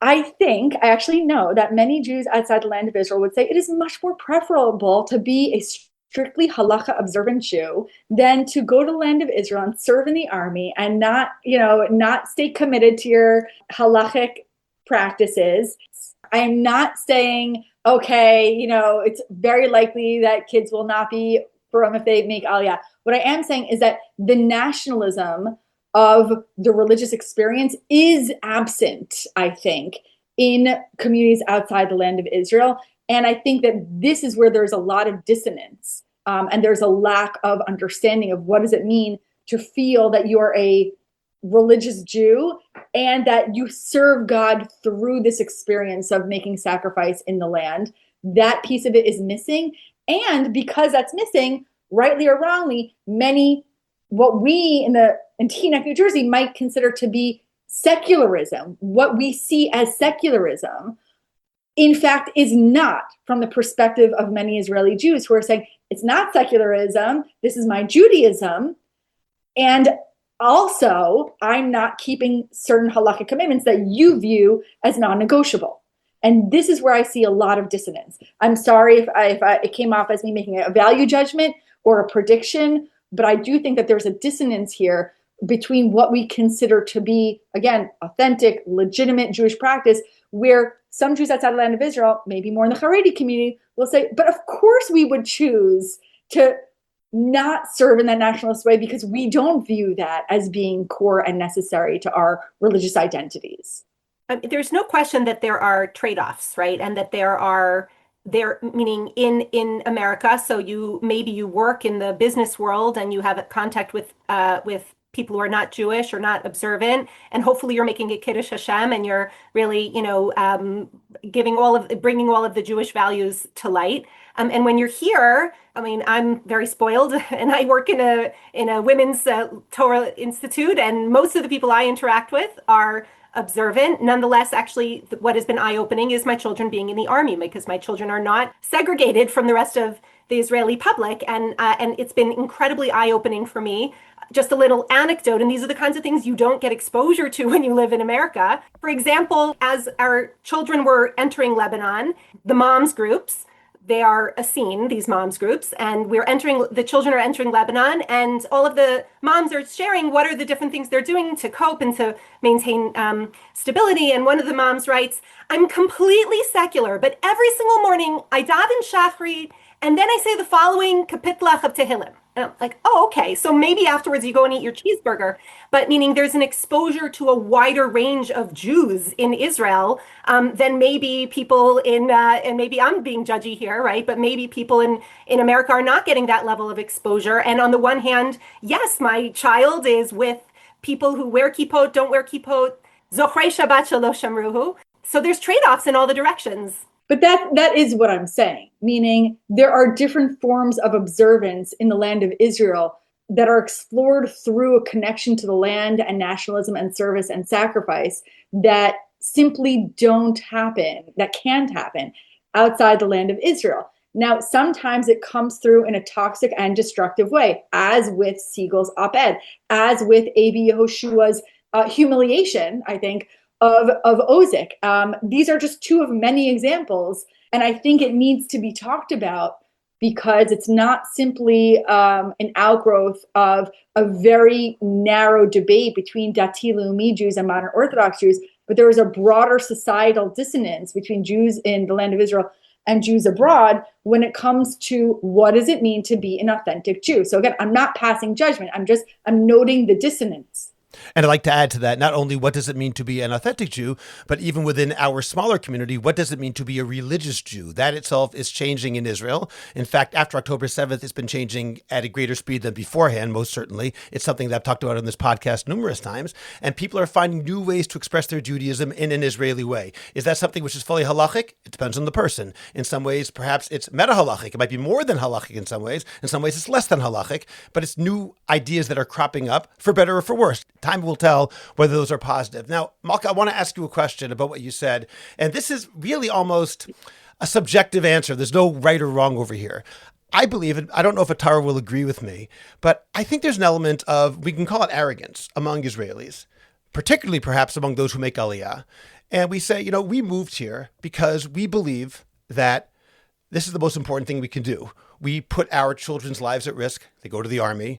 Speaker 2: I actually know that many Jews outside the land of Israel would say it is much more preferable to be a strictly halakha observant Jew than to go to the land of Israel and serve in the army and not stay committed to your halakhic practices. I'm not saying, okay, it's very likely that kids will not be from if they make aliyah. What I am saying is that the nationalism of the religious experience is absent, I think, in communities outside the land of Israel. And I think that this is where there's a lot of dissonance, and there's a lack of understanding of what does it mean to feel that you're a religious Jew and that you serve God through this experience of making sacrifice in the land. That piece of it is missing. And because that's missing, rightly or wrongly, many what we in Teaneck, New Jersey might consider to be secularism, what we see as secularism, in fact, is not from the perspective of many Israeli Jews who are saying, it's not secularism, this is my Judaism. And also, I'm not keeping certain halakhic commitments that you view as non-negotiable. And this is where I see a lot of dissonance. I'm sorry if it came off as me making a value judgment or a prediction, but I do think that there's a dissonance here between what we consider to be, again, authentic, legitimate Jewish practice, where some Jews outside the land of Israel, maybe more in the Haredi community, will say, but of course we would choose to not serve in that nationalist way because we don't view that as being core and necessary to our religious identities.
Speaker 3: There's no question that there are trade-offs, right? And that meaning in America. So you work in the business world and you have contact with people who are not Jewish or not observant, and hopefully you're making a Kiddush Hashem and you're really, bringing all of the Jewish values to light. And when you're here, I mean, I'm very spoiled, and I work in a women's Torah institute, and most of the people I interact with are observant. Nonetheless, actually, what has been eye-opening is my children being in the army, because my children are not segregated from the rest of the Israeli public, and it's been incredibly eye-opening for me. Just a little anecdote, and these are the kinds of things you don't get exposure to when you live in America. For example, as our children were entering Lebanon, the moms groups, they are a scene, these moms groups, and the children are entering Lebanon, and all of the moms are sharing what are the different things they're doing to cope and to maintain stability. And one of the moms writes, I'm completely secular, but every single morning I daven Shachrit, and then I say the following kapitlach of Tehillim. And I'm like, oh, okay. So maybe afterwards you go and eat your cheeseburger, but meaning there's an exposure to a wider range of Jews in Israel than maybe people and maybe I'm being judgy here, right? But maybe people in America are not getting that level of exposure. And on the one hand, yes, my child is with people who wear kippot, don't wear kippot, Zochrei Shabbat Shalosh Amruhu. So there's trade-offs in all the directions.
Speaker 2: But that is what I'm saying, meaning there are different forms of observance in the land of Israel that are explored through a connection to the land and nationalism and service and sacrifice that simply don't happen, that can't happen outside the land of Israel. Now, sometimes it comes through in a toxic and destructive way, as with Siegel's op-ed, as with A.B. Yehoshua's humiliation, I think, of Ozik. These are just two of many examples. And I think it needs to be talked about because it's not simply an outgrowth of a very narrow debate between Dati Leumi Jews and modern Orthodox Jews, but there is a broader societal dissonance between Jews in the land of Israel and Jews abroad when it comes to what does it mean to be an authentic Jew. So again, I'm not passing judgment. I'm noting the dissonance.
Speaker 1: And I'd like to add to that, not only what does it mean to be an authentic Jew, but even within our smaller community, what does it mean to be a religious Jew? That itself is changing in Israel. In fact, after October 7th, it's been changing at a greater speed than beforehand, most certainly. It's something that I've talked about on this podcast numerous times. And people are finding new ways to express their Judaism in an Israeli way. Is that something which is fully halachic? It depends on the person. In some ways, perhaps it's meta-halachic. It might be more than halachic in some ways. In some ways, it's less than halachic. But it's new ideas that are cropping up, for better or for worse. Time will tell whether those are positive. Now, Malka, I want to ask you a question about what you said. And this is really almost a subjective answer. There's no right or wrong over here. I believe, and I don't know if Atara will agree with me, but I think there's an element of, we can call it arrogance among Israelis, particularly perhaps among those who make Aliyah. And we say, we moved here because we believe that this is the most important thing we can do. We put our children's lives at risk. They go to the army.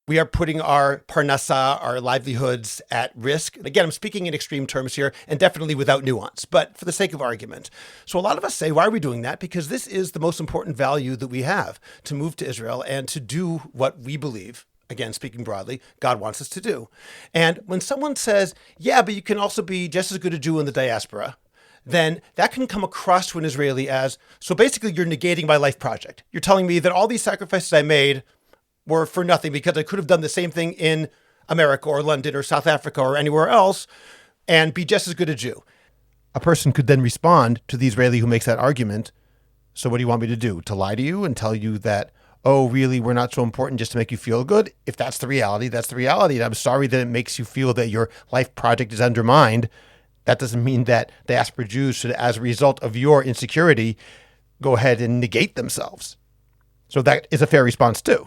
Speaker 1: We are putting our parnasa, our livelihoods, at risk. Again, I'm speaking in extreme terms here and definitely without nuance, but for the sake of argument. So a lot of us say, why are we doing that? Because this is the most important value that we have, to move to Israel and to do what we believe, again, speaking broadly, God wants us to do. And when someone says, yeah, but you can also be just as good a Jew in the diaspora, then that can come across to an Israeli as, so basically you're negating my life project. You're telling me that all these sacrifices I made were for nothing because I could have done the same thing in America or London or South Africa or anywhere else and be just as good a Jew. A person could then respond to the Israeli who makes that argument. So what do you want me to do? To lie to you and tell you that, oh, really, we're not so important just to make you feel good? If that's the reality, that's the reality. And I'm sorry that it makes you feel that your life project is undermined. That doesn't mean that diaspora Jews should, as a result of your insecurity, go ahead and negate themselves. So that is a fair response too.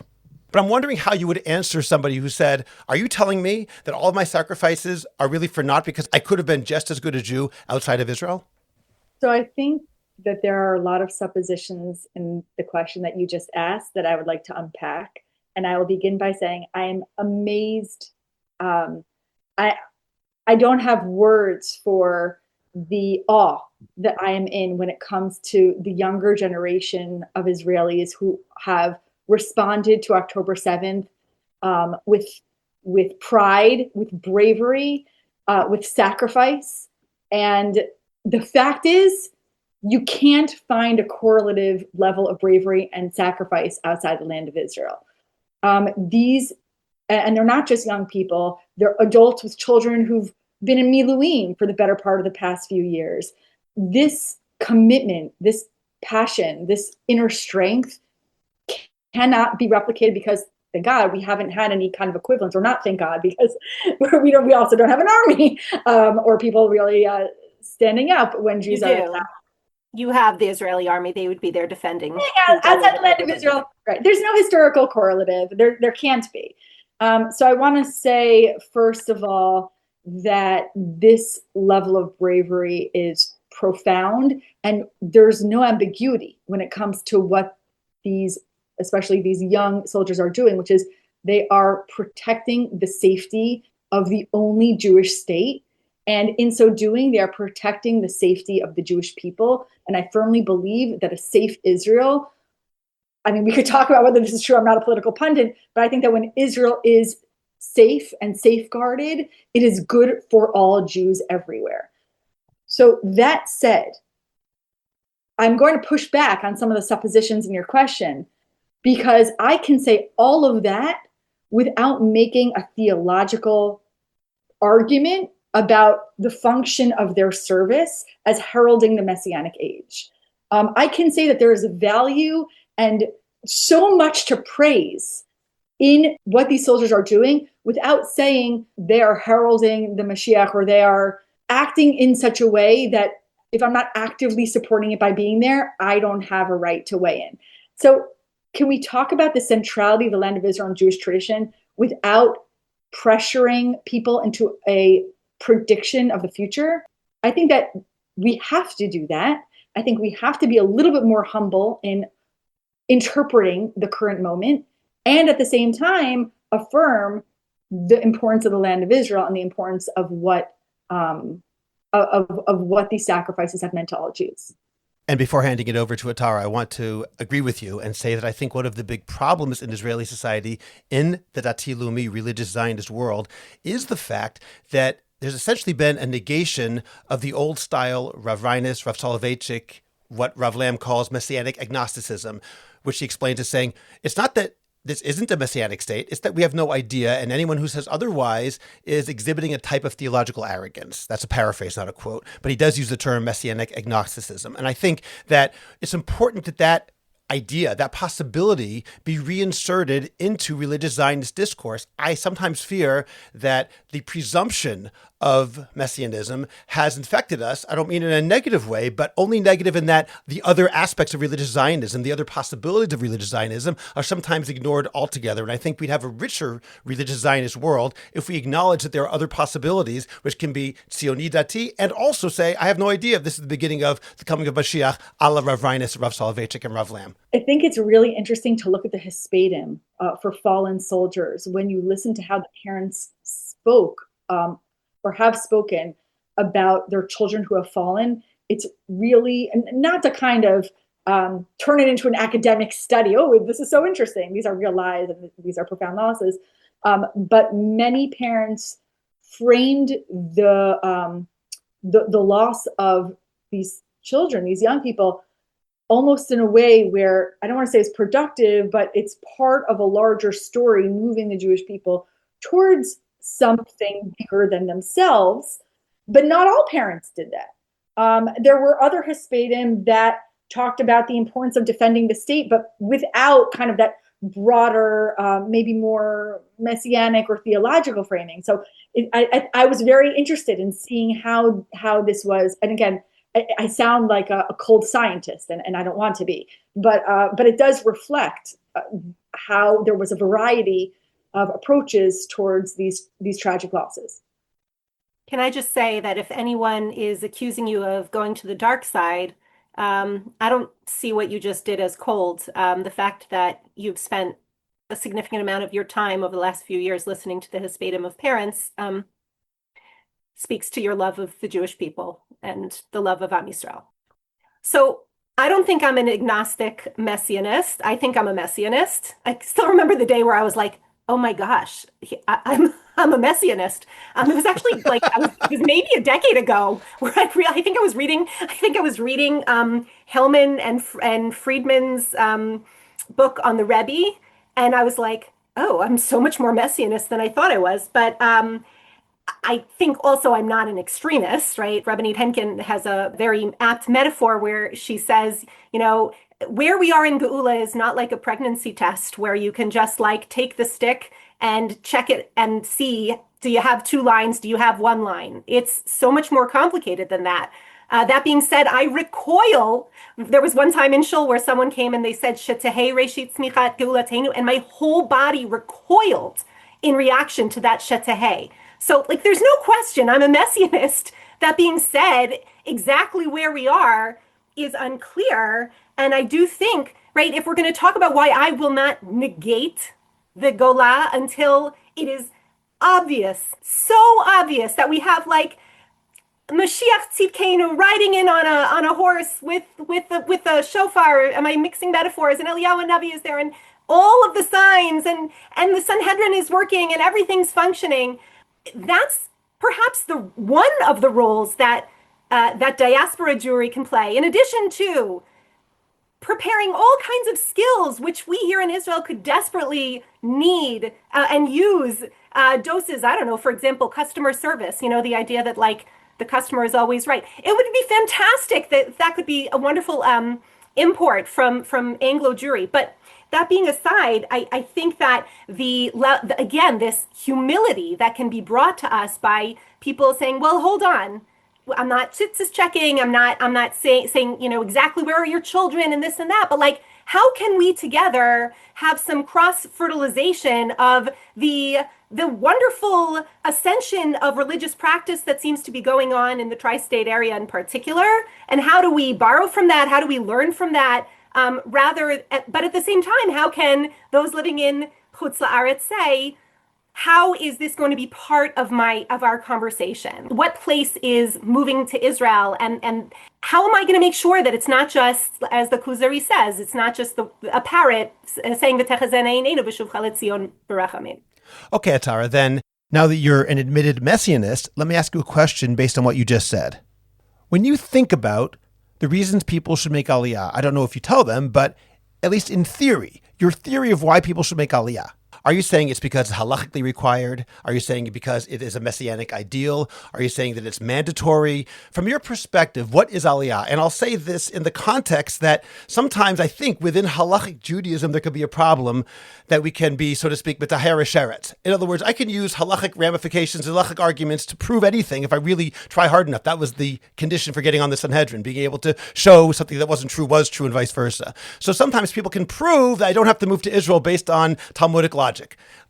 Speaker 1: But I'm wondering how you would answer somebody who said, are you telling me that all of my sacrifices are really for naught because I could have been just as good a Jew outside of Israel?
Speaker 2: So I think that there are a lot of suppositions in the question that you just asked that I would like to unpack. And I will begin by saying I am amazed. I don't have words for the awe that I am in when it comes to the younger generation of Israelis who have responded to October 7th with pride, with bravery, with sacrifice. And the fact is, you can't find a correlative level of bravery and sacrifice outside the land of Israel. And they're not just young people, they're adults with children who've been in Miluim for the better part of the past few years. This commitment, this passion, this inner strength cannot be replicated because, thank God, we haven't had any kind of equivalent, or not thank God, because we also don't have an army or people really standing up when Jews are attacked.
Speaker 3: You have the Israeli army; they would be there defending.
Speaker 2: Yeah, outside the land of Israel, right? There's no historical correlative. There can't be. So I want to say, first of all, that this level of bravery is profound, and there's no ambiguity when it comes to what especially these young soldiers are doing, which is they are protecting the safety of the only Jewish state. And in so doing, they are protecting the safety of the Jewish people. And I firmly believe that a safe Israel, I mean, we could talk about whether this is true. I'm not a political pundit, but I think that when Israel is safe and safeguarded, it is good for all Jews everywhere. So that said, I'm going to push back on some of the suppositions in your question, because I can say all of that without making a theological argument about the function of their service as heralding the Messianic age. I can say that there is a value and so much to praise in what these soldiers are doing without saying they are heralding the Mashiach or they are acting in such a way that if I'm not actively supporting it by being there, I don't have a right to weigh in. So can we talk about the centrality of the land of Israel and Jewish tradition without pressuring people into a prediction of the future? I think that we have to do that. I think we have to be a little bit more humble in interpreting the current moment, and at the same time affirm the importance of the land of Israel and the importance of what these sacrifices have meant to all Jews.
Speaker 1: And before handing it over to Atara, I want to agree with you and say that I think one of the big problems in Israeli society, in the Dati Leumi religious Zionist world, is the fact that there's essentially been a negation of the old style Rav Reines, Rav Soloveitchik, what Rav Lam calls messianic agnosticism, which he explains as saying, it's not that this isn't a messianic state, it's that we have no idea, and anyone who says otherwise is exhibiting a type of theological arrogance. That's a paraphrase, not a quote, but he does use the term messianic agnosticism. And I think that it's important that that idea, that possibility, be reinserted into religious Zionist discourse. I sometimes fear that the presumption of messianism has infected us. I don't mean in a negative way, but only negative in that the other aspects of religious Zionism, the other possibilities of religious Zionism, are sometimes ignored altogether. And I think we'd have a richer religious Zionist world if we acknowledge that there are other possibilities, which can be Tzioni Dati, and also say, I have no idea if this is the beginning of the coming of Mashiach, a la Rav Reines, Rav Soloveitchik, and Rav Lam.
Speaker 2: I think it's really interesting to look at the Hespedim for fallen soldiers when you listen to how the parents spoke or have spoken about their children who have fallen. It's really, not to kind of turn it into an academic study. Oh, this is so interesting. These are real lives and these are profound losses. But many parents framed the loss of these children, these young people, almost in a way where I don't want to say it's productive, but it's part of a larger story moving the Jewish people towards something bigger than themselves. But not all parents did that. There were other Hespedim that talked about the importance of defending the state, but without kind of that broader, maybe more messianic or theological framing. So I was very interested in seeing how this was. And again, I sound like a cold scientist, and I don't want to be, but it does reflect how there was a variety of approaches towards these tragic losses.
Speaker 3: Can I just say that if anyone is accusing you of going to the dark side, I don't see what you just did as cold. The fact that you've spent a significant amount of your time over the last few years listening to the Hespedim of parents speaks to your love of the Jewish people and the love of Am Yisrael. So I don't think I'm an agnostic messianist. I think I'm a messianist. I still remember the day where I was like, oh my gosh, I'm a messianist. It was actually like it was maybe a decade ago where I think I was reading Hellman and Friedman's book on the Rebbe, and I was like, oh, I'm so much more messianist than I thought I was. But I think also I'm not an extremist, right? Rabbanit Henkin has a very apt metaphor where she says, where we are in Geula is not like a pregnancy test where you can just like take the stick and check it and see, do you have 2 lines? Do you have 1 line? It's so much more complicated than that. That being said, I recoil. There was one time in Shul where someone came and they said, Shetehei Reshit Tzmichat Geulatenu, and my whole body recoiled in reaction to that Shetehei. So like, there's no question I'm a messianist. That being said, exactly where we are is unclear. And I do think, right, if we're going to talk about why I will not negate the Gola until it is obvious, so obvious that we have like Mashiach Tzidkenu riding in on a horse with a shofar. Am I mixing metaphors? And Eliyahu Navi is there, and all of the signs, and the Sanhedrin is working, and everything's functioning. That's perhaps the one of the roles that that diaspora Jewry can play, in addition to preparing all kinds of skills which we here in Israel could desperately need and use doses. I don't know, for example, customer service. The idea that like the customer is always right. It would be fantastic that could be a wonderful import from Anglo Jewry. But that being aside, I think that again, this humility that can be brought to us by people saying, well, hold on, I'm not tzitzis checking, I'm not saying exactly where are your children and this and that, but like, how can we together have some cross-fertilization of the wonderful ascension of religious practice that seems to be going on in the tri-state area in particular, and how do we borrow from that? How do we learn from that? But at the same time, how can those living in Chutz La'aretz say, how is this going to be part of our conversation? What place is moving to Israel, and how am I going to make sure that it's not just, as the Kuzari says, it's not just a parrot saying the.
Speaker 1: Okay, Atara, then now that you're an admitted messianist, let me ask you a question based on what you just said. When you think about the reasons people should make Aliyah, I don't know if you tell them, but at least in theory, your theory of why people should make Aliyah, are you saying it's because it's halachically required? Are you saying it because it is a messianic ideal? Are you saying that it's mandatory? From your perspective, what is Aliyah? And I'll say this in the context that sometimes I think within halachic Judaism, there could be a problem that we can be, so to speak, b'taher sheret. In other words, I can use halachic ramifications, halachic arguments to prove anything if I really try hard enough. That was the condition for getting on the Sanhedrin, being able to show something that wasn't true was true and vice versa. So sometimes people can prove that I don't have to move to Israel based on Talmudic logic.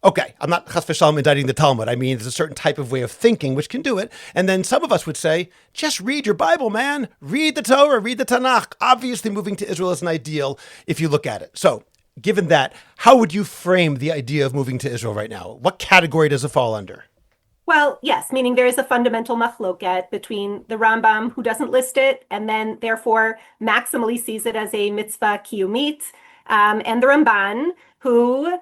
Speaker 1: Okay, I'm not chas v'shalom indicting the Talmud. I mean, there's a certain type of way of thinking which can do it. And then some of us would say, just read your Bible, man. Read the Torah, read the Tanakh. Obviously, moving to Israel is an ideal if you look at it. So, given that, how would you frame the idea of moving to Israel right now? What category does it fall under?
Speaker 3: Well, yes, meaning there is a fundamental machloket between the Rambam, who doesn't list it, and then therefore maximally sees it as a mitzvah kiyumit, and the Ramban, who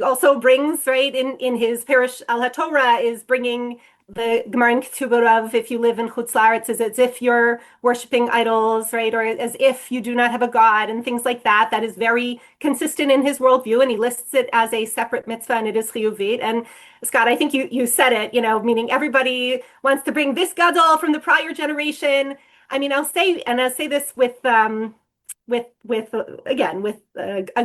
Speaker 3: also brings, right, in his Perush al HaTorah, is bringing the Gemara in Ketubah, if you live in Chutz La'aretz, is as if you're worshiping idols, right, or as if you do not have a God, and things like that. That is very consistent in his worldview, and he lists it as a separate mitzvah, and it is chiyuvit. And Scott, I think you said it, meaning everybody wants to bring this gadol from the prior generation. I mean, I'll say this with a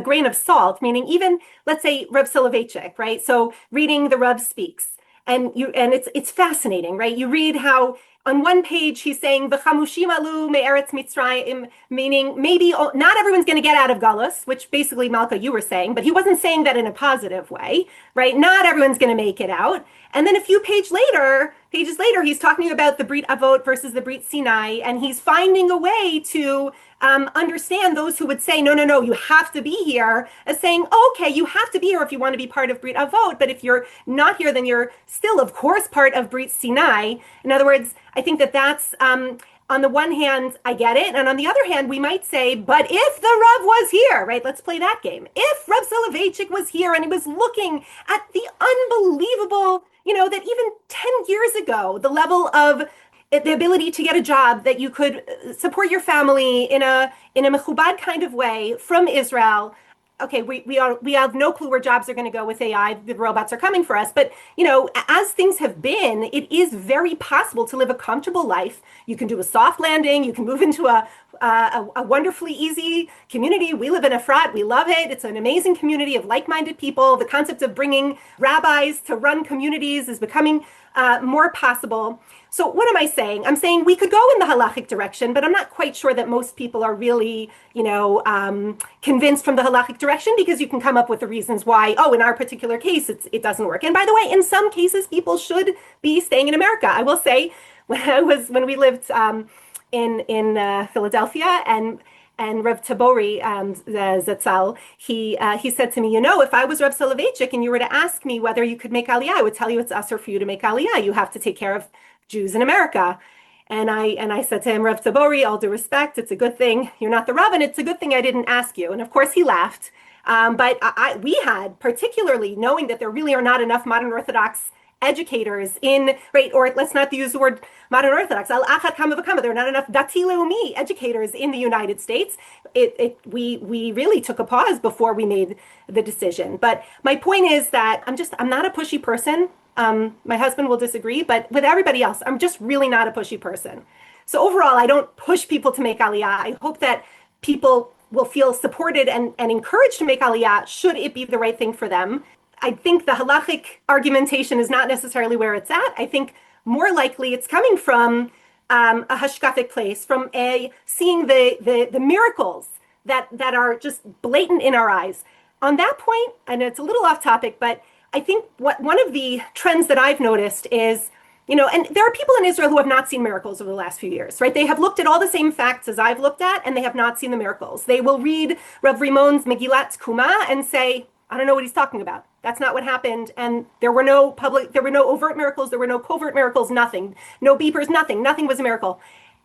Speaker 3: grain of salt, meaning even, let's say, Rav Soloveitchik, right? So reading the Rav speaks, and it's fascinating, right? You read how on one page he's saying v'chamushim alu me'eretz Mitzrayim, meaning maybe not everyone's going to get out of galus, which basically, Malka, you were saying, but he wasn't saying that in a positive way, right? Not everyone's going to make it out. And then a few pages later, he's talking about the Brit Avot versus the Brit Sinai, and he's finding a way to understand those who would say, no, you have to be here, as saying, okay, you have to be here if you want to be part of Brit Avot, but if you're not here, then you're still, of course, part of Brit Sinai. In other words, I think that's, on the one hand, I get it, and on the other hand, we might say, but if the Rav was here, right, let's play that game. If Rav Soloveitchik was here and he was looking at the unbelievable, that even 10 years ago, the level of the ability to get a job, that you could support your family in a mechubad kind of way from Israel. Okay, we have no clue where jobs are going to go with AI. The robots are coming for us. But, as things have been, it is very possible to live a comfortable life. You can do a soft landing. You can move into a wonderfully easy community. We live in Efrat. We love it. It's an amazing community of like-minded people. The concept of bringing rabbis to run communities is becoming more possible. So what am I saying? I'm saying we could go in the halachic direction, but I'm not quite sure that most people are really, convinced from the halachic direction, because you can come up with the reasons why, in our particular case, it doesn't work. And by the way, in some cases, people should be staying in America. I will say, when we lived in Philadelphia, and Rev Tabori, Zatzal, he said to me, if I was Rev Soloveitchik and you were to ask me whether you could make Aliyah, I would tell you it's usher for you to make Aliyah. You have to take care of Jews in America. And I said to him, Rev Tabori, all due respect, it's a good thing you're not the Rav, and it's a good thing I didn't ask you. And of course he laughed. But we had, particularly knowing that there really are not enough modern Orthodox educators or let's not use the word modern Orthodox, al achat kama v'kama, there are not enough dati leumi educators in the United States. We really took a pause before we made the decision. But my point is that I'm not a pushy person. My husband will disagree, but with everybody else, I'm just really not a pushy person. So overall, I don't push people to make Aliyah. I hope that people will feel supported and encouraged to make Aliyah should it be the right thing for them. I think the halachic argumentation is not necessarily where it's at. I think more likely it's coming from a hashkafic place, from seeing the miracles that are just blatant in our eyes. On that point, and it's a little off topic, but I think one of the trends that I've noticed is, and there are people in Israel who have not seen miracles over the last few years, right? They have looked at all the same facts as I've looked at, and they have not seen the miracles. They will read Rav Rimon's Megillat Tkuma and say, I don't know what he's talking about. That's not what happened. And there were no overt miracles, there were no covert miracles, nothing. No beepers, nothing. Nothing was a miracle.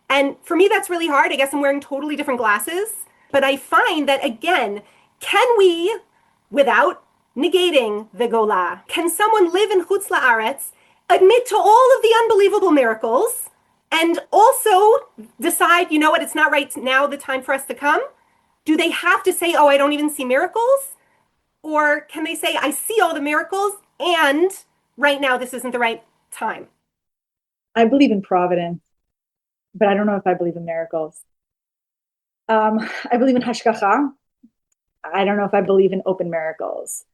Speaker 3: And for me, that's really hard. I guess I'm wearing totally different glasses. But I find that, again, can we, without negating the Gola, can someone live in Chutz La'aretz, admit to all of the unbelievable miracles, and also decide, you know what, it's not right now, the time for us to come? Do they have to say, oh, I don't even see miracles? Or can they say, I see all the miracles, and right now this isn't the right time?
Speaker 2: I believe in providence, but I don't know if I believe in miracles. I believe in hashgacha. I don't know if I believe in open miracles.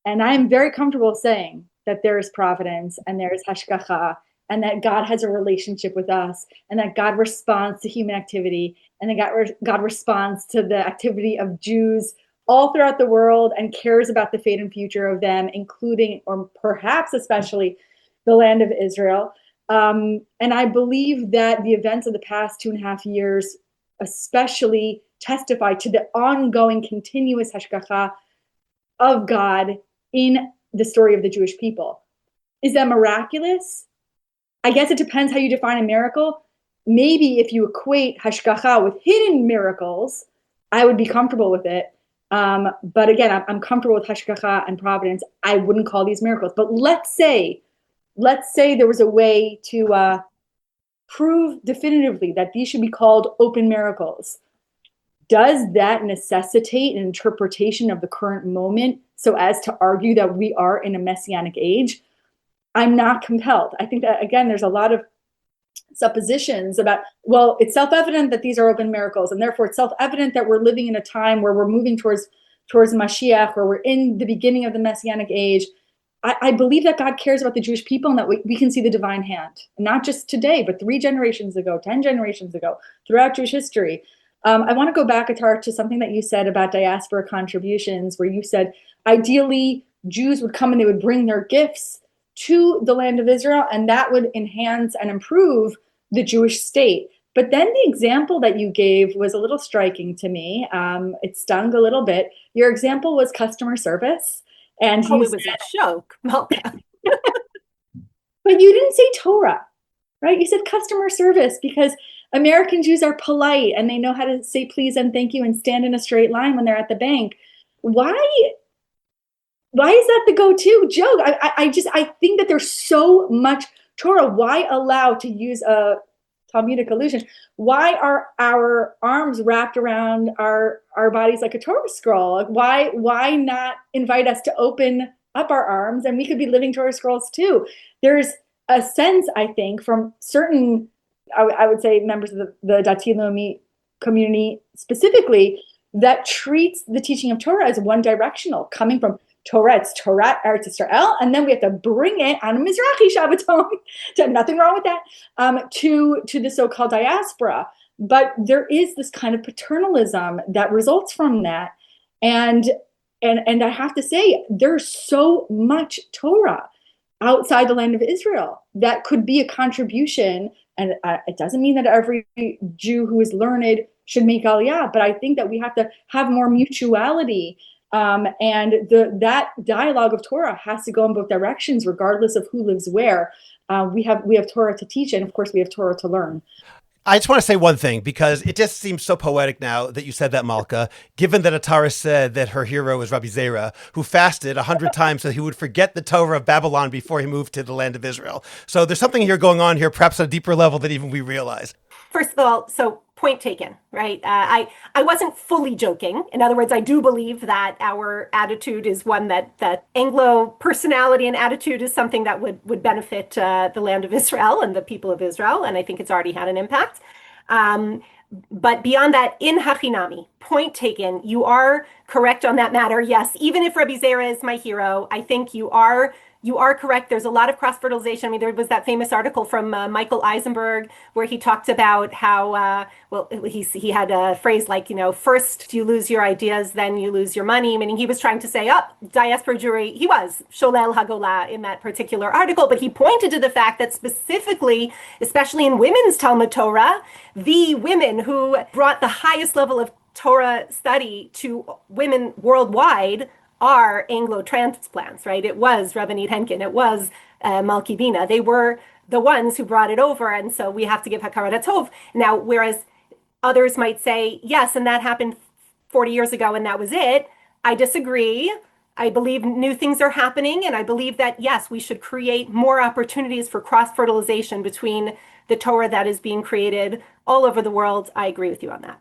Speaker 2: And I'm very comfortable saying that there is providence and there is hashgacha, and that God has a relationship with us, and that God responds to human activity, and that God responds to the activity of Jews all throughout the world and cares about the fate and future of them, including, or perhaps especially, the land of Israel. And I believe that the events of the past 2.5 years especially testify to the ongoing continuous hashgacha of God in the story of the Jewish people. Is that miraculous? I guess it depends how you define a miracle. Maybe if you equate hashgacha with hidden miracles, I would be comfortable with it. But again, I'm comfortable with hashgacha and providence. I wouldn't call these miracles. But let's say there was a way to prove definitively that these should be called open miracles. Does that necessitate an interpretation of the current moment so as to argue that we are in a messianic age? I'm not compelled. I think that, again, there's a lot of suppositions about, well, it's self-evident that these are open miracles, and therefore it's self-evident that we're living in a time where we're moving towards Mashiach, where we're in the beginning of the messianic age. I believe that God cares about the Jewish people, and that we can see the divine hand, not just today, but 3 generations ago, 10 generations ago, throughout Jewish history. I want to go back, Atar, to something that you said about diaspora contributions, where you said ideally Jews would come and they would bring their gifts to the land of Israel, and that would enhance and improve the Jewish state. But then the example that you gave was a little striking to me. It stung a little bit. Your example was customer service. And
Speaker 3: it was a joke, Malka.
Speaker 2: But you didn't say Torah, right? You said customer service, because American Jews are polite and they know how to say please and thank you and stand in a straight line when they're at the bank. Why is that the go-to joke? I think that there's so much Torah. Why allow, to use a Talmudic allusion, why are our arms wrapped around our bodies like a Torah scroll? Like, why not invite us to open up our arms and we could be living Torah scrolls too? There's a sense, I think, from certain, I would say, members of the Dati Leumi community specifically, that treats the teaching of Torah as one directional, coming from Torah, it's Torah, Eretz Yisrael, and then we have to bring it on a Mizrahi Shabbaton, nothing wrong with that, to the so-called diaspora. But there is this kind of paternalism that results from that. And I have to say, there's so much Torah outside the land of Israel that could be a contribution. And it doesn't mean that every Jew who is learned should make Aliyah, but I think that we have to have more mutuality. And that dialogue of Torah has to go in both directions, regardless of who lives where. We have Torah to teach, and of course we have Torah to learn.
Speaker 1: I just want to say one thing, because it just seems so poetic now that you said that, Malka, given that Atara said that her hero is Rabbi Zera, who fasted 100 times so he would forget the Torah of Babylon before he moved to the land of Israel. So there's something here going on here, perhaps on a deeper level than even we realize.
Speaker 3: First of all, so point taken, right? I wasn't fully joking. In other words, I do believe that our attitude is one that Anglo personality and attitude is something that would benefit the land of Israel and the people of Israel. And I think it's already had an impact. But beyond that, in Hachinami, point taken, you are correct on that matter. Yes, even if Rabbi Zera is my hero, I think you are correct. There's a lot of cross-fertilization. I mean, there was that famous article from Michael Eisenberg where he talked about how, he had a phrase like, first you lose your ideas, then you lose your money, meaning he was trying to say, diaspora Jewry, he was Sholel Hagolah in that particular article, but he pointed to the fact that specifically, especially in women's Talmud Torah, the women who brought the highest level of Torah study to women worldwide are Anglo transplants, right? It was Rabbanit Henkin, it was Malki Bina. They were the ones who brought it over, and so we have to give Hakarat Tov. Now, whereas others might say, yes, and that happened 40 years ago and that was it, I disagree. I believe new things are happening, and I believe that, yes, we should create more opportunities for cross-fertilization between the Torah that is being created all over the world. I agree with you on that.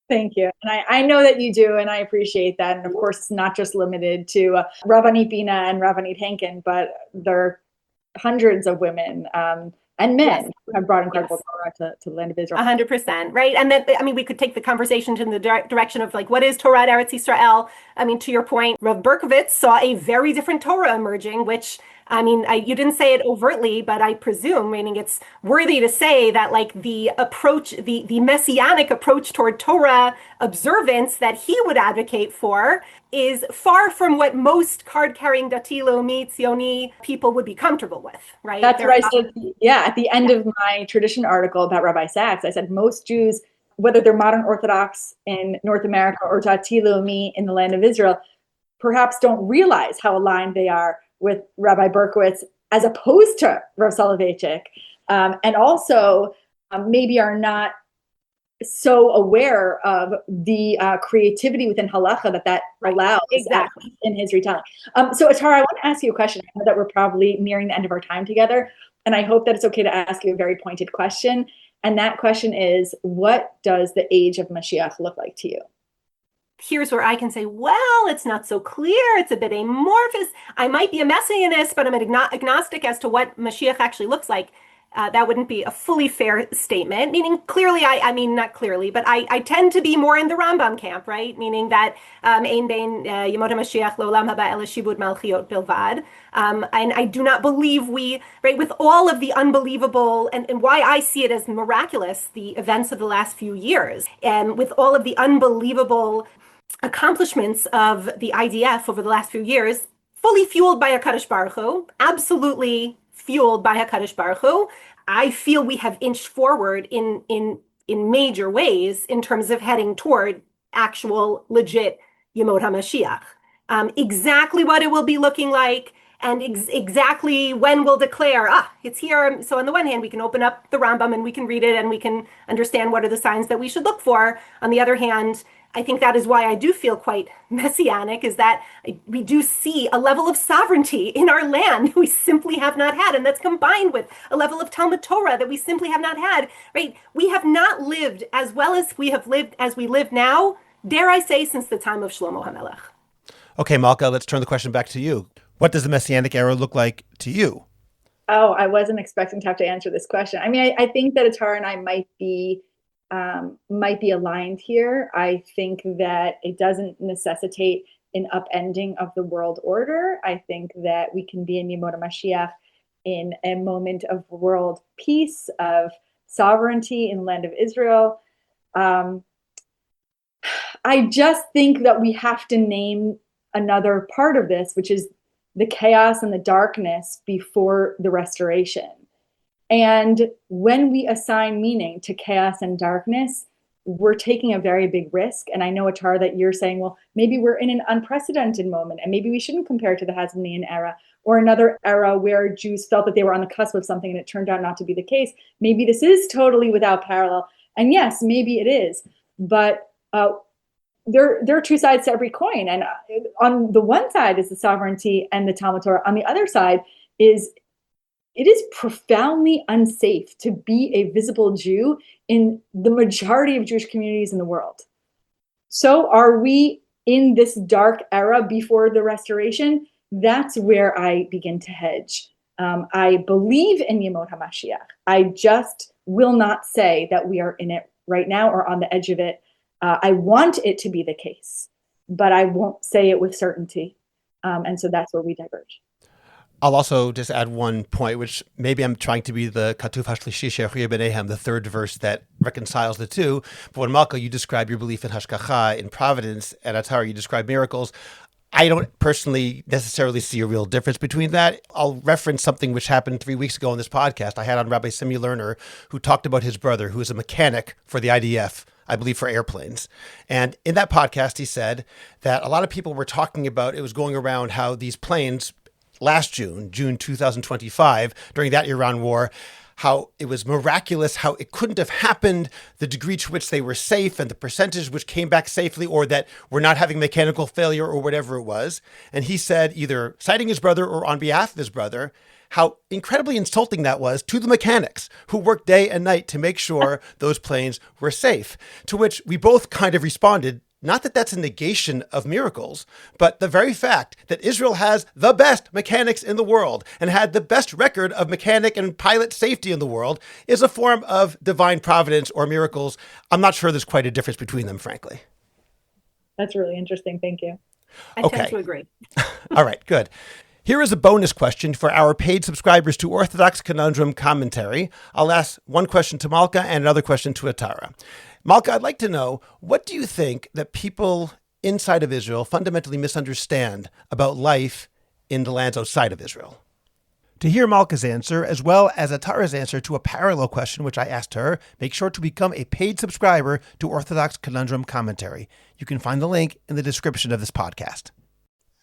Speaker 2: Thank you. And I know that you do, and I appreciate that. And of course, it's not just limited to Rabbanit Bina and Rabbanit Henkin, but there are hundreds of women and men who have brought incredible Torah to the land of Israel.
Speaker 3: 100%, right? And then, I mean, we could take the conversation in the direction of like, what is Torah Eretz Yisrael? I mean, to your point, Rav Berkovitz saw a very different Torah emerging, which, I mean, you didn't say it overtly, but I presume, meaning it's worthy to say that like the approach, the messianic approach toward Torah observance that he would advocate for is far from what most card-carrying Dati Leumi Tzioni people would be comfortable with, right?
Speaker 2: That's what I said. Yeah, at the end of my tradition article about Rabbi Sachs, I said most Jews, whether they're modern Orthodox in North America or Dati Leumi in the land of Israel, perhaps don't realize how aligned they are with Rabbi Berkowitz as opposed to Rav Soloveitchik, and also maybe are not so aware of the creativity within halacha that allows
Speaker 3: exactly
Speaker 2: in his retelling. So Atara, I want to ask you a question. I know that we're probably nearing the end of our time together, and I hope that it's okay to ask you a very pointed question. And that question is, what does the age of Mashiach look like to you?
Speaker 3: Here's where I can say, well, it's not so clear. It's a bit amorphous. I might be a messianist, but I'm an agnostic as to what Mashiach actually looks like. That wouldn't be a fully fair statement, meaning clearly, I mean, not clearly, but I tend to be more in the Rambam camp, right? Meaning that ein bein Yemot HaMashiach L'olam haba ela shibud malchiot bilvad. And I do not believe right, with all of the unbelievable, and why I see it as miraculous, the events of the last few years, and with all of the unbelievable accomplishments of the IDF over the last few years, fully fueled by HaKadosh Baruch Hu, absolutely fueled by HaKadosh Baruch Hu, I feel we have inched forward in major ways in terms of heading toward actual legit Yemot HaMashiach. Exactly what it will be looking like and exactly when we'll declare, it's here. So on the one hand, we can open up the Rambam and we can read it and we can understand what are the signs that we should look for. On the other hand, I think that is why I do feel quite messianic, is that we do see a level of sovereignty in our land we simply have not had. And that's combined with a level of Talmud Torah that we simply have not had, right? We have not lived as well as we live now, dare I say, since the time of Shlomo HaMelech.
Speaker 1: Okay, Malka, let's turn the question back to you. What does the Messianic era look like to you?
Speaker 2: Oh, I wasn't expecting to have to answer this question. I mean, I think that Atara and I might be aligned here. I think that it doesn't necessitate an upending of the world order. I think that we can be in Yemot HaMashiach in a moment of world peace, of sovereignty in the land of Israel. I just think that we have to name another part of this, which is the chaos and the darkness before the restoration. And when we assign meaning to chaos and darkness, we're taking a very big risk. And I know, Atara, that you're saying, well, maybe we're in an unprecedented moment and maybe we shouldn't compare to the Hasmonean era or another era where Jews felt that they were on the cusp of something and it turned out not to be the case. Maybe this is totally without parallel. And yes, maybe it is. But there are two sides to every coin. And on the one side is the sovereignty and the Talmud Torah. On the other side it is profoundly unsafe to be a visible Jew in the majority of Jewish communities in the world. So are we in this dark era before the restoration? That's where I begin to hedge. I believe in Yemot HaMashiach. I just will not say that we are in it right now or on the edge of it. I want it to be the case, but I won't say it with certainty. And so that's where we diverge.
Speaker 1: I'll also just add one point, which maybe I'm trying to be the Katuv HaShlishi She'achriya B'neihem, the third verse that reconciles the two. But when Malka, you describe your belief in Hashgacha, in providence, and Atara, you describe miracles, I don't personally necessarily see a real difference between that. I'll reference something which happened 3 weeks ago on this podcast. I had on Rabbi Simi Lerner, who talked about his brother, who is a mechanic for the IDF, I believe for airplanes. And in that podcast, he said that a lot of people were talking about, it was going around how these planes last June 2025, during that Iran war, how it was miraculous, how it couldn't have happened, the degree to which they were safe and the percentage which came back safely, or that we're not having mechanical failure or whatever it was. And he said, either citing his brother or on behalf of his brother, how incredibly insulting that was to the mechanics who worked day and night to make sure those planes were safe. To which we both kind of responded, not that that's a negation of miracles, but the very fact that Israel has the best mechanics in the world and had the best record of mechanic and pilot safety in the world is a form of divine providence or miracles. I'm not sure there's quite a difference between them, frankly.
Speaker 2: That's really interesting. Thank you.
Speaker 3: I tend to agree.
Speaker 1: All right, good. Here is a bonus question for our paid subscribers to Orthodox Conundrum Commentary. I'll ask one question to Malka and another question to Atara. Malka, I'd like to know, what do you think that people inside of Israel fundamentally misunderstand about life in the lands outside of Israel? To hear Malka's answer, as well as Atara's answer to a parallel question which I asked her, make sure to become a paid subscriber to Orthodox Conundrum Commentary. You can find the link in the description of this podcast.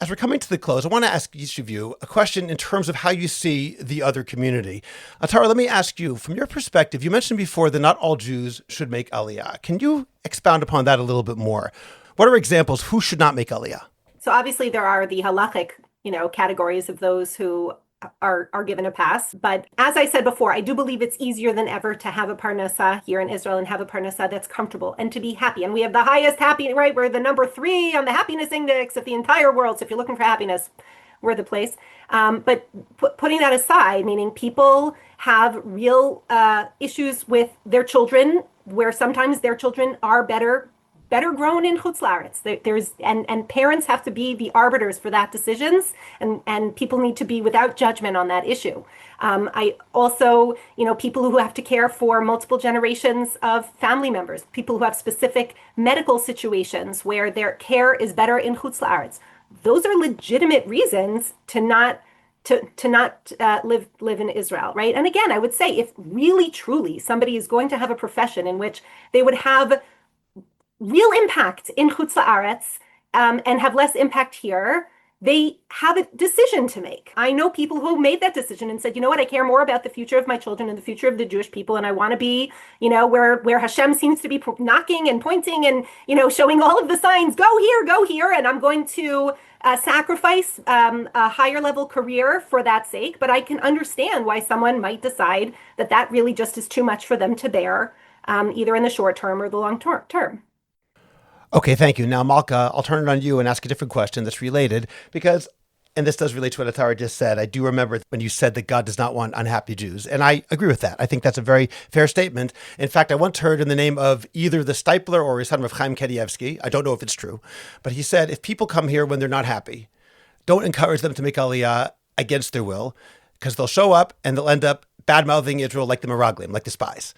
Speaker 1: As we're coming to the close, I want to ask each of you a question in terms of how you see the other community. Atara, let me ask you, from your perspective, you mentioned before that not all Jews should make Aliyah. Can you expound upon that a little bit more? What are examples? Who should not make Aliyah?
Speaker 3: So obviously there are the halachic, categories of those who are given a pass. But as I said before, I do believe it's easier than ever to have a parnassa here in Israel and have a parnassa that's comfortable and to be happy. And we have the highest happy, right? We're the number 3 on the happiness index of the entire world. So if you're looking for happiness, we're the place. But putting that aside, meaning people have real issues with their children, where sometimes their children are better grown in Chutz La'aretz. There's and parents have to be the arbiters for that decisions, and people need to be without judgment on that issue. I also, people who have to care for multiple generations of family members, people who have specific medical situations where their care is better in Chutz La'aretz. Those are legitimate reasons to not live in Israel, right? And again, I would say, if really truly somebody is going to have a profession in which they would have real impact in Chutz La'aretz and have less impact here, they have a decision to make. I know people who made that decision and said, you know what, I care more about the future of my children and the future of the Jewish people, and I want to be, where Hashem seems to be knocking and pointing and, showing all of the signs, go here, and I'm going to sacrifice a higher level career for that sake. But I can understand why someone might decide that really just is too much for them to bear, either in the short term or the long term.
Speaker 1: Okay, thank you. Now, Malka, I'll turn it on you and ask a different question that's related because, and this does relate to what Atara just said, I do remember when you said that God does not want unhappy Jews. And I agree with that. I think that's a very fair statement. In fact, I once heard in the name of either the Stipler or his son of Chaim Kanievsky, I don't know if it's true, but he said, if people come here when they're not happy, don't encourage them to make Aliyah against their will, because they'll show up and they'll end up bad-mouthing Israel like the Meraglim, like the spies.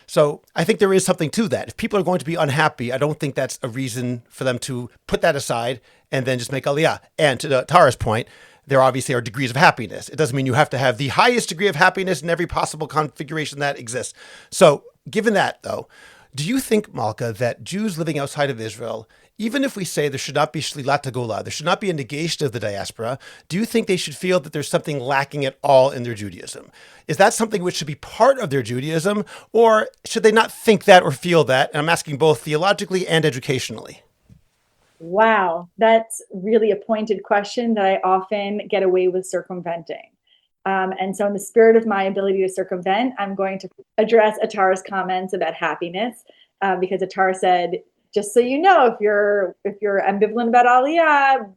Speaker 1: So I think there is something to that. If people are going to be unhappy, I don't think that's a reason for them to put that aside and then just make Aliyah. And to Tara's point, there obviously are degrees of happiness. It doesn't mean you have to have the highest degree of happiness in every possible configuration that exists. So given that, though, do you think, Malka, that Jews living outside of Israel, even if we say there should not be shlilat hagola, there should not be a negation of the diaspora, do you think they should feel that there's something lacking at all in their Judaism? Is that something which should be part of their Judaism, or should they not think that or feel that? And I'm asking both theologically and educationally.
Speaker 2: Wow, that's really a pointed question that I often get away with circumventing. And so in the spirit of my ability to circumvent, I'm going to address Atara's comments about happiness, because Atara said, just so you know, if you're ambivalent about Aliyah,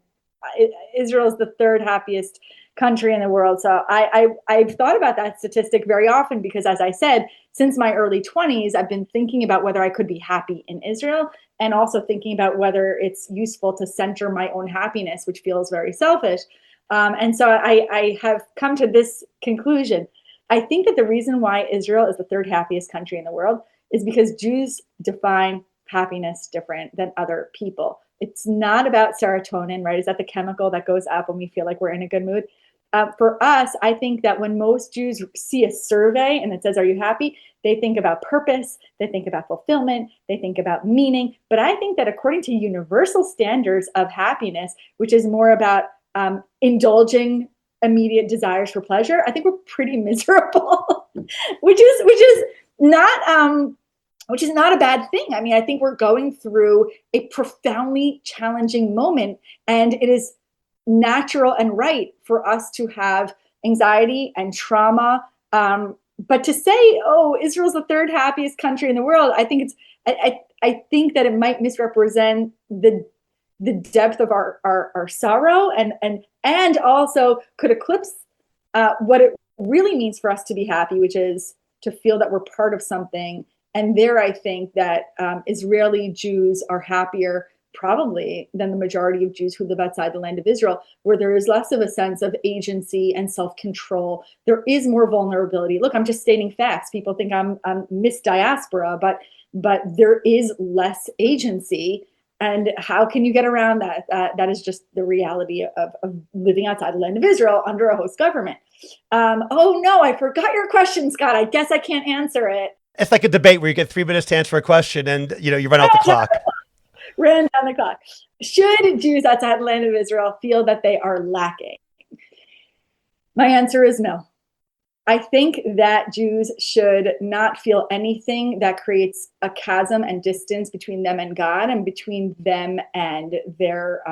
Speaker 2: Israel is the 3rd happiest country in the world. So I've thought about that statistic very often because, as I said, since my early 20s, I've been thinking about whether I could be happy in Israel and also thinking about whether it's useful to center my own happiness, which feels very selfish. And so I have come to this conclusion. I think that the reason why Israel is the 3rd happiest country in the world is because Jews define happiness different than other people. It's not about serotonin, right? Is that the chemical that goes up when we feel like we're in a good mood? For us, I think that when most Jews see a survey and it says, "Are you happy?" they think about purpose, they think about fulfillment, they think about meaning. But I think that according to universal standards of happiness, which is more about indulging immediate desires for pleasure, I think we're pretty miserable, which is not a bad thing. I mean, I think we're going through a profoundly challenging moment, and it is natural and right for us to have anxiety and trauma. But to say, "Oh, Israel's the third happiest country in the world," I think I think that it might misrepresent the depth of our sorrow, and also could eclipse what it really means for us to be happy, which is to feel that we're part of something. And there, I think that Israeli Jews are happier probably than the majority of Jews who live outside the land of Israel, where there is less of a sense of agency and self-control. There is more vulnerability. Look, I'm just stating facts. People think I'm Miss Diaspora, but there is less agency. And how can you get around that? That is just the reality of living outside the land of Israel under a host government. Oh no, I forgot your question, Scott. I guess I can't answer it.
Speaker 1: It's like a debate where you get 3 minutes to answer a question and you run out the clock.
Speaker 2: Ran down the clock. Should Jews outside the land of Israel feel that they are lacking? My answer is no. I think that Jews should not feel anything that creates a chasm and distance between them and God, and between them and their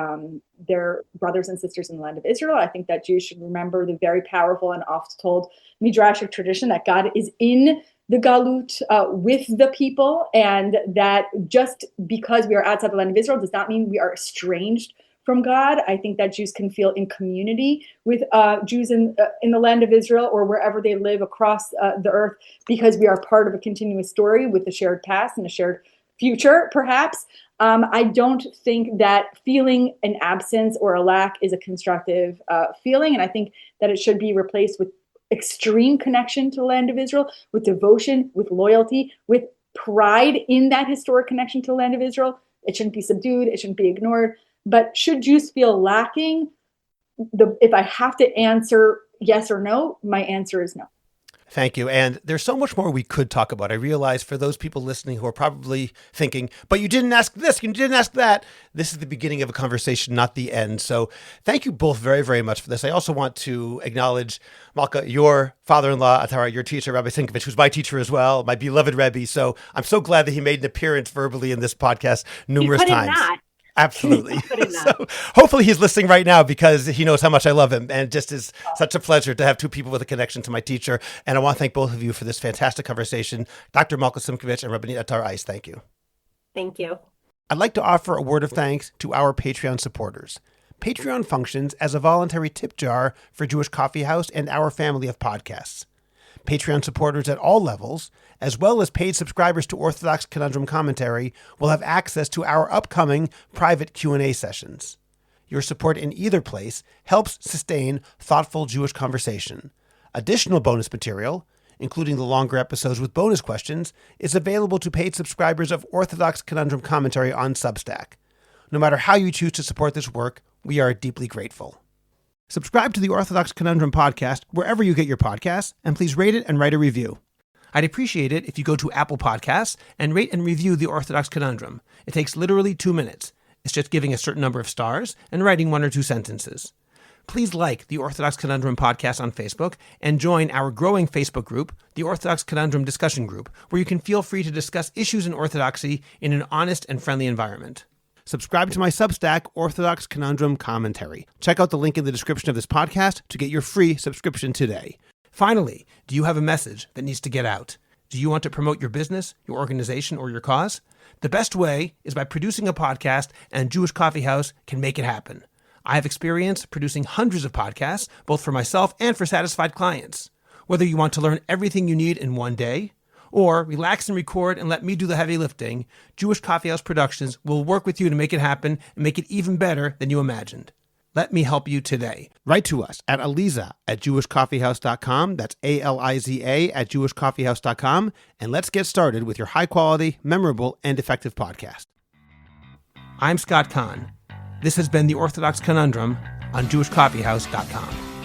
Speaker 2: brothers and sisters in the land of Israel. I think that Jews should remember the very powerful and oft-told midrashic tradition that God is in the galut with the people, and that just because we are outside the land of Israel does not mean we are estranged from God. I think that Jews can feel in community with Jews in the land of Israel or wherever they live across the earth, because we are part of a continuous story with a shared past and a shared future, perhaps. I don't think that feeling an absence or a lack is a constructive feeling, and I think that it should be replaced with extreme connection to the land of Israel, with devotion, with loyalty, with pride in that historic connection to the land of Israel. It shouldn't be subdued. It shouldn't be ignored. But should Jews feel lacking? If I have to answer yes or no, my answer is no.
Speaker 1: Thank you. And there's so much more we could talk about. I realize for those people listening who are probably thinking, but you didn't ask this, you didn't ask that. This is the beginning of a conversation, not the end. So thank you both very, very much for this. I also want to acknowledge, Malka, your father-in-law, Atara, your teacher, Rabbi Simkovich, who's my teacher as well, my beloved Rebbe. So I'm so glad that he made an appearance verbally in this podcast numerous times.
Speaker 3: Not.
Speaker 1: Absolutely. So hopefully he's listening right now, because he knows how much I love him. And just is such a pleasure to have two people with a connection to my teacher. And I want to thank both of you for this fantastic conversation. Dr. Malka Simkovich and Rabbanit Atar Ice, thank you.
Speaker 3: Thank you.
Speaker 1: I'd like to offer a word of thanks to our Patreon supporters. Patreon functions as a voluntary tip jar for Jewish Coffee House and our family of podcasts. Patreon supporters at all levels, as well as paid subscribers to Orthodox Conundrum Commentary, will have access to our upcoming private Q&A sessions. Your support in either place helps sustain thoughtful Jewish conversation. Additional bonus material, including the longer episodes with bonus questions, is available to paid subscribers of Orthodox Conundrum Commentary on Substack. No matter how you choose to support this work, we are deeply grateful. Subscribe to the Orthodox Conundrum podcast wherever you get your podcasts, and please rate it and write a review. I'd appreciate it if you go to Apple Podcasts and rate and review the Orthodox Conundrum. It takes literally 2 minutes. It's just giving a certain number of stars and writing 1 or 2 sentences. Please like the Orthodox Conundrum podcast on Facebook and join our growing Facebook group, the Orthodox Conundrum Discussion Group, where you can feel free to discuss issues in Orthodoxy in an honest and friendly environment. Subscribe to my Substack, Orthodox Conundrum Commentary. Check out the link in the description of this podcast to get your free subscription today. Finally, do you have a message that needs to get out? Do you want to promote your business, your organization, or your cause? The best way is by producing a podcast, and Jewish Coffee House can make it happen. I have experience producing hundreds of podcasts, both for myself and for satisfied clients. Whether you want to learn everything you need in one day, or relax and record and let me do the heavy lifting, Jewish Coffee House Productions will work with you to make it happen and make it even better than you imagined. Let me help you today. Write to us at aliza@jewishcoffeehouse.com. That's ALIZA @jewishcoffeehouse.com. And let's get started with your high-quality, memorable, and effective podcast. I'm Scott Kahn. This has been the Orthodox Conundrum on jewishcoffeehouse.com.